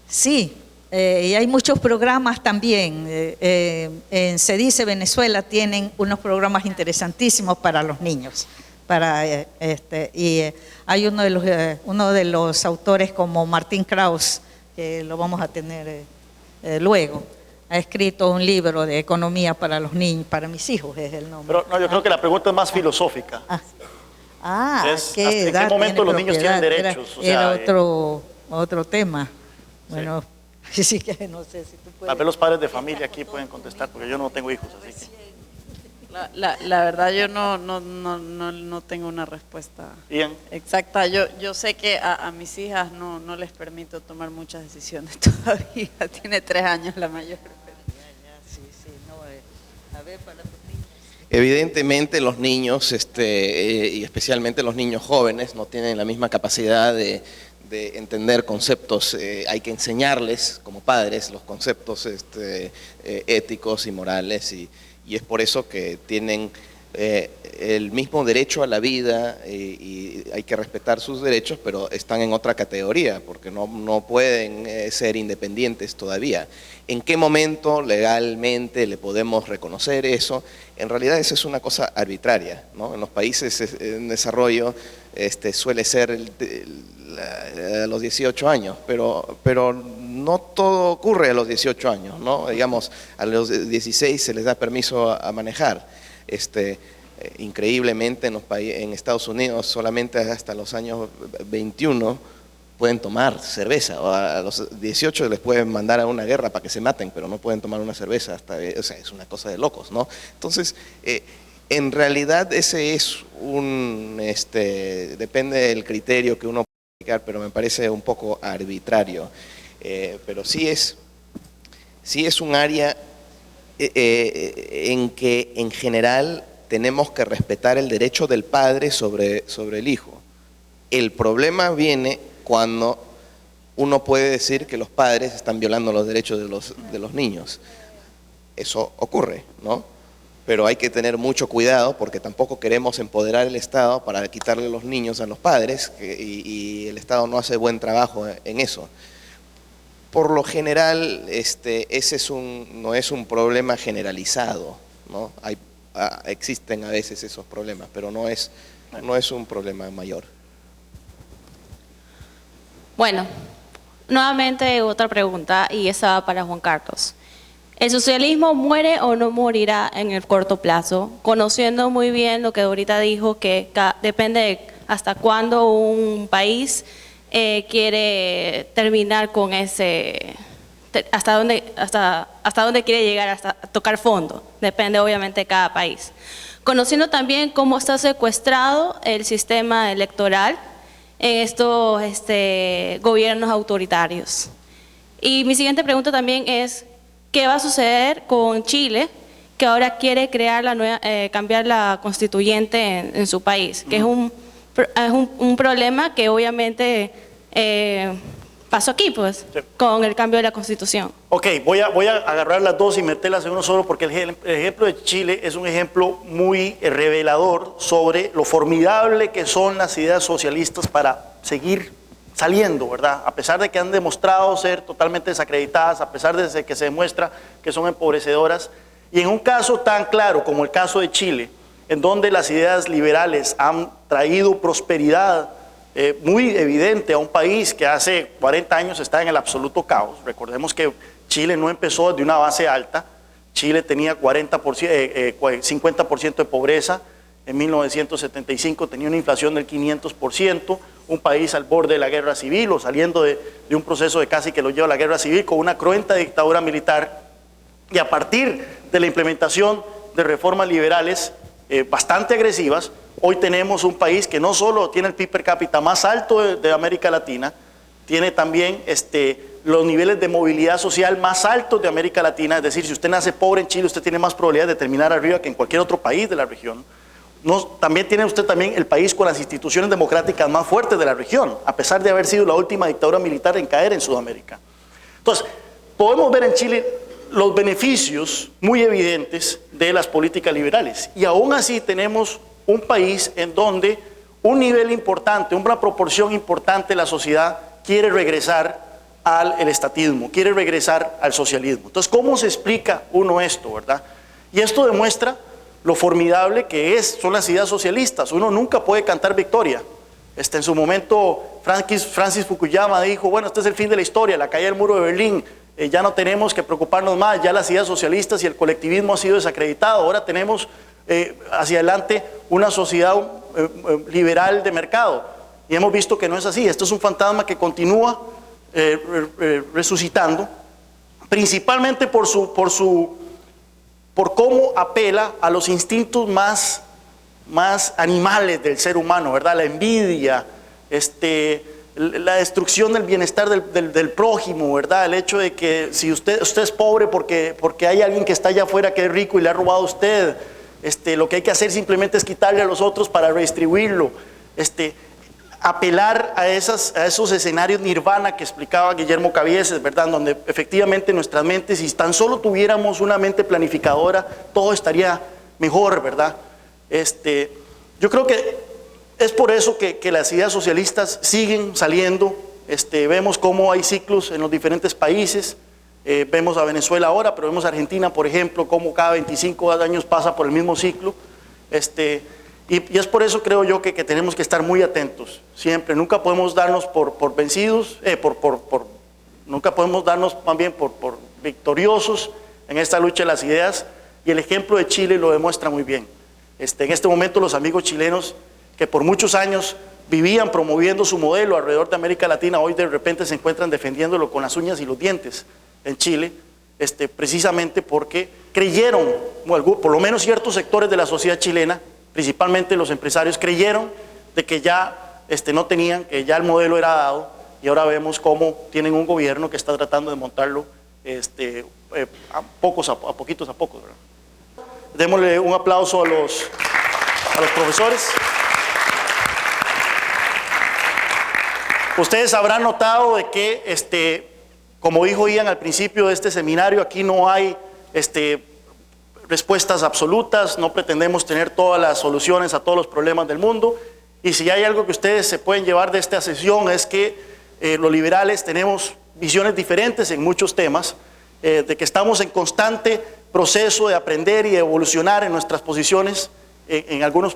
Sí, y hay muchos programas también. En CEDICE Venezuela tienen unos programas interesantísimos para los niños. Hay uno de los autores como Martín Krauss, que lo vamos a tener luego, ha escrito un libro de economía para los niños, para mis hijos es el nombre. Pero no, yo creo que la pregunta es más filosófica. ¿qué ¿En qué momento los niños tienen derechos? Era otro tema. Bueno, sí que no sé si tú puedes. Tal vez los padres de familia aquí pueden contestar, porque yo no tengo hijos, así que. La verdad yo no tengo una respuesta exacta. Yo sé que a mis hijas no les permito tomar muchas decisiones todavía. Tiene 3 años la mayor. Evidentemente los niños, y especialmente los niños jóvenes, no tienen la misma capacidad de entender conceptos. Hay que enseñarles como padres los conceptos éticos y morales, y es por eso que tienen el mismo derecho a la vida y hay que respetar sus derechos, pero están en otra categoría porque no pueden ser independientes todavía. ¿En qué momento legalmente le podemos reconocer eso? En realidad eso es una cosa arbitraria, ¿no? En los países en desarrollo suele ser a los 18 años, pero no todo ocurre a los 18 años, ¿no? Digamos, a los 16 se les da permiso a manejar. Increíblemente en Estados Unidos solamente hasta los años 21 pueden tomar cerveza, o a los 18 les pueden mandar a una guerra para que se maten, pero no pueden tomar una cerveza, o sea, es una cosa de locos, ¿no? Entonces, en realidad ese es depende del criterio que uno puede aplicar, pero me parece un poco arbitrario. Pero sí es un área en que en general tenemos que respetar el derecho del padre sobre el hijo. El problema viene cuando uno puede decir que los padres están violando los derechos de los niños. Eso ocurre, ¿no? Pero hay que tener mucho cuidado porque tampoco queremos empoderar el Estado para quitarle los niños a los padres y el Estado no hace buen trabajo en eso. Por lo general, ese no es un problema generalizado, ¿no? Existen a veces esos problemas, pero no es un problema mayor. Bueno, nuevamente otra pregunta y esa va para Juan Carlos. ¿El socialismo muere o no morirá en el corto plazo? Conociendo muy bien lo que Dorita dijo, que depende de hasta cuándo un país quiere terminar con hasta dónde quiere llegar, hasta tocar fondo. Depende obviamente de cada país. Conociendo también cómo está secuestrado el sistema electoral en estos gobiernos autoritarios. Y mi siguiente pregunta también es, ¿qué va a suceder con Chile, que ahora quiere crear cambiar la constituyente en su país? Que es un problema que obviamente pasó aquí, pues, con el cambio de la Constitución. Ok, voy a agarrar las dos y meterlas en uno solo porque el ejemplo de Chile es un ejemplo muy revelador sobre lo formidable que son las ideas socialistas para seguir saliendo, ¿verdad? A pesar de que han demostrado ser totalmente desacreditadas, a pesar de que se demuestra que son empobrecedoras, y en un caso tan claro como el caso de Chile, en donde las ideas liberales han traído prosperidad muy evidente a un país que hace 40 años está en el absoluto caos. Recordemos que Chile no empezó de una base alta. Chile tenía 50% de pobreza. En 1975 tenía una inflación del 500%, un país al borde de la guerra civil o saliendo de un proceso de casi que lo lleva a la guerra civil con una cruenta dictadura militar Y a partir de la implementación de reformas liberales bastante agresivas, hoy tenemos un país que no solo tiene el PIB per cápita más alto de América Latina, tiene también los niveles de movilidad social más altos de América Latina. Es decir, si usted nace pobre en Chile, usted tiene más probabilidad de terminar arriba que en cualquier otro país de la región. También tiene usted el país con las instituciones democráticas más fuertes de la región, a pesar de haber sido la última dictadura militar en caer en Sudamérica. Entonces, podemos ver en Chile los beneficios muy evidentes de las políticas liberales. Y aún así tenemos un país en donde un nivel importante, una proporción importante de la sociedad quiere regresar al estatismo, quiere regresar al socialismo. Entonces, ¿cómo se explica uno esto, verdad? Y esto demuestra lo formidable que son las ideas socialistas. Uno nunca puede cantar victoria. En su momento, Francis Fukuyama dijo, bueno, este es el fin de la historia, la caída del muro de Berlín, ya no tenemos que preocuparnos más, ya las ideas socialistas y el colectivismo han sido desacreditados, ahora tenemos hacia adelante una sociedad liberal de mercado. Y hemos visto que no es así. Esto es un fantasma que continúa resucitando, principalmente por cómo apela a los instintos más animales del ser humano, ¿verdad? La envidia, la destrucción del bienestar del prójimo, ¿verdad? El hecho de que si usted es pobre porque hay alguien que está allá afuera que es rico y le ha robado a usted, lo que hay que hacer simplemente es quitarle a los otros para redistribuirlo, apelar a esos escenarios nirvana que explicaba Guillermo Cabieces, ¿verdad? Donde efectivamente nuestras mentes, si tan solo tuviéramos una mente planificadora, todo estaría mejor, ¿verdad? Yo creo que es por eso que las ideas socialistas siguen saliendo. Vemos cómo hay ciclos en los diferentes países. Vemos a Venezuela ahora, pero vemos a Argentina, por ejemplo, cómo cada 25 años pasa por el mismo ciclo. Y es por eso, creo yo, que tenemos que estar muy atentos siempre. Nunca podemos darnos por vencidos, nunca podemos darnos más bien por victoriosos en esta lucha de las ideas. Y el ejemplo de Chile lo demuestra muy bien. En este momento los amigos chilenos que por muchos años vivían promoviendo su modelo alrededor de América Latina, hoy de repente se encuentran defendiéndolo con las uñas y los dientes en Chile, precisamente porque creyeron, por lo menos ciertos sectores de la sociedad chilena, principalmente los empresarios, creyeron de que ya no tenían, que ya el modelo era dado, y ahora vemos cómo tienen un gobierno que está tratando de montarlo a poquitos, ¿verdad? Démosle un aplauso a los profesores. Ustedes habrán notado de que, como dijo Ian al principio de este seminario, aquí no hay respuestas absolutas, no pretendemos tener todas las soluciones a todos los problemas del mundo, y si hay algo que ustedes se pueden llevar de esta sesión es que los liberales tenemos visiones diferentes en muchos temas, de que estamos en constante proceso de aprender y evolucionar en nuestras posiciones en algunos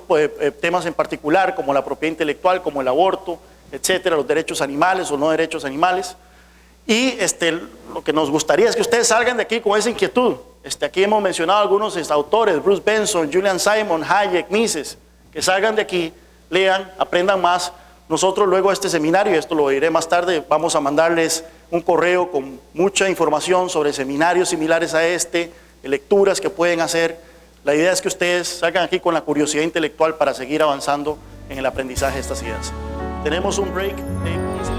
temas en particular, como la propiedad intelectual, como el aborto, etcétera, los derechos animales o no derechos animales. Y lo que nos gustaría es que ustedes salgan de aquí con esa inquietud. Aquí hemos mencionado algunos autores, Bruce Benson, Julian Simon, Hayek, Mises, que salgan de aquí, lean, aprendan más. Nosotros luego de este seminario, y esto lo diré más tarde, vamos a mandarles un correo con mucha información sobre seminarios similares a lecturas que pueden hacer. La idea es que ustedes salgan aquí con la curiosidad intelectual para seguir avanzando en el aprendizaje de estas ideas. Tenemos un break de 15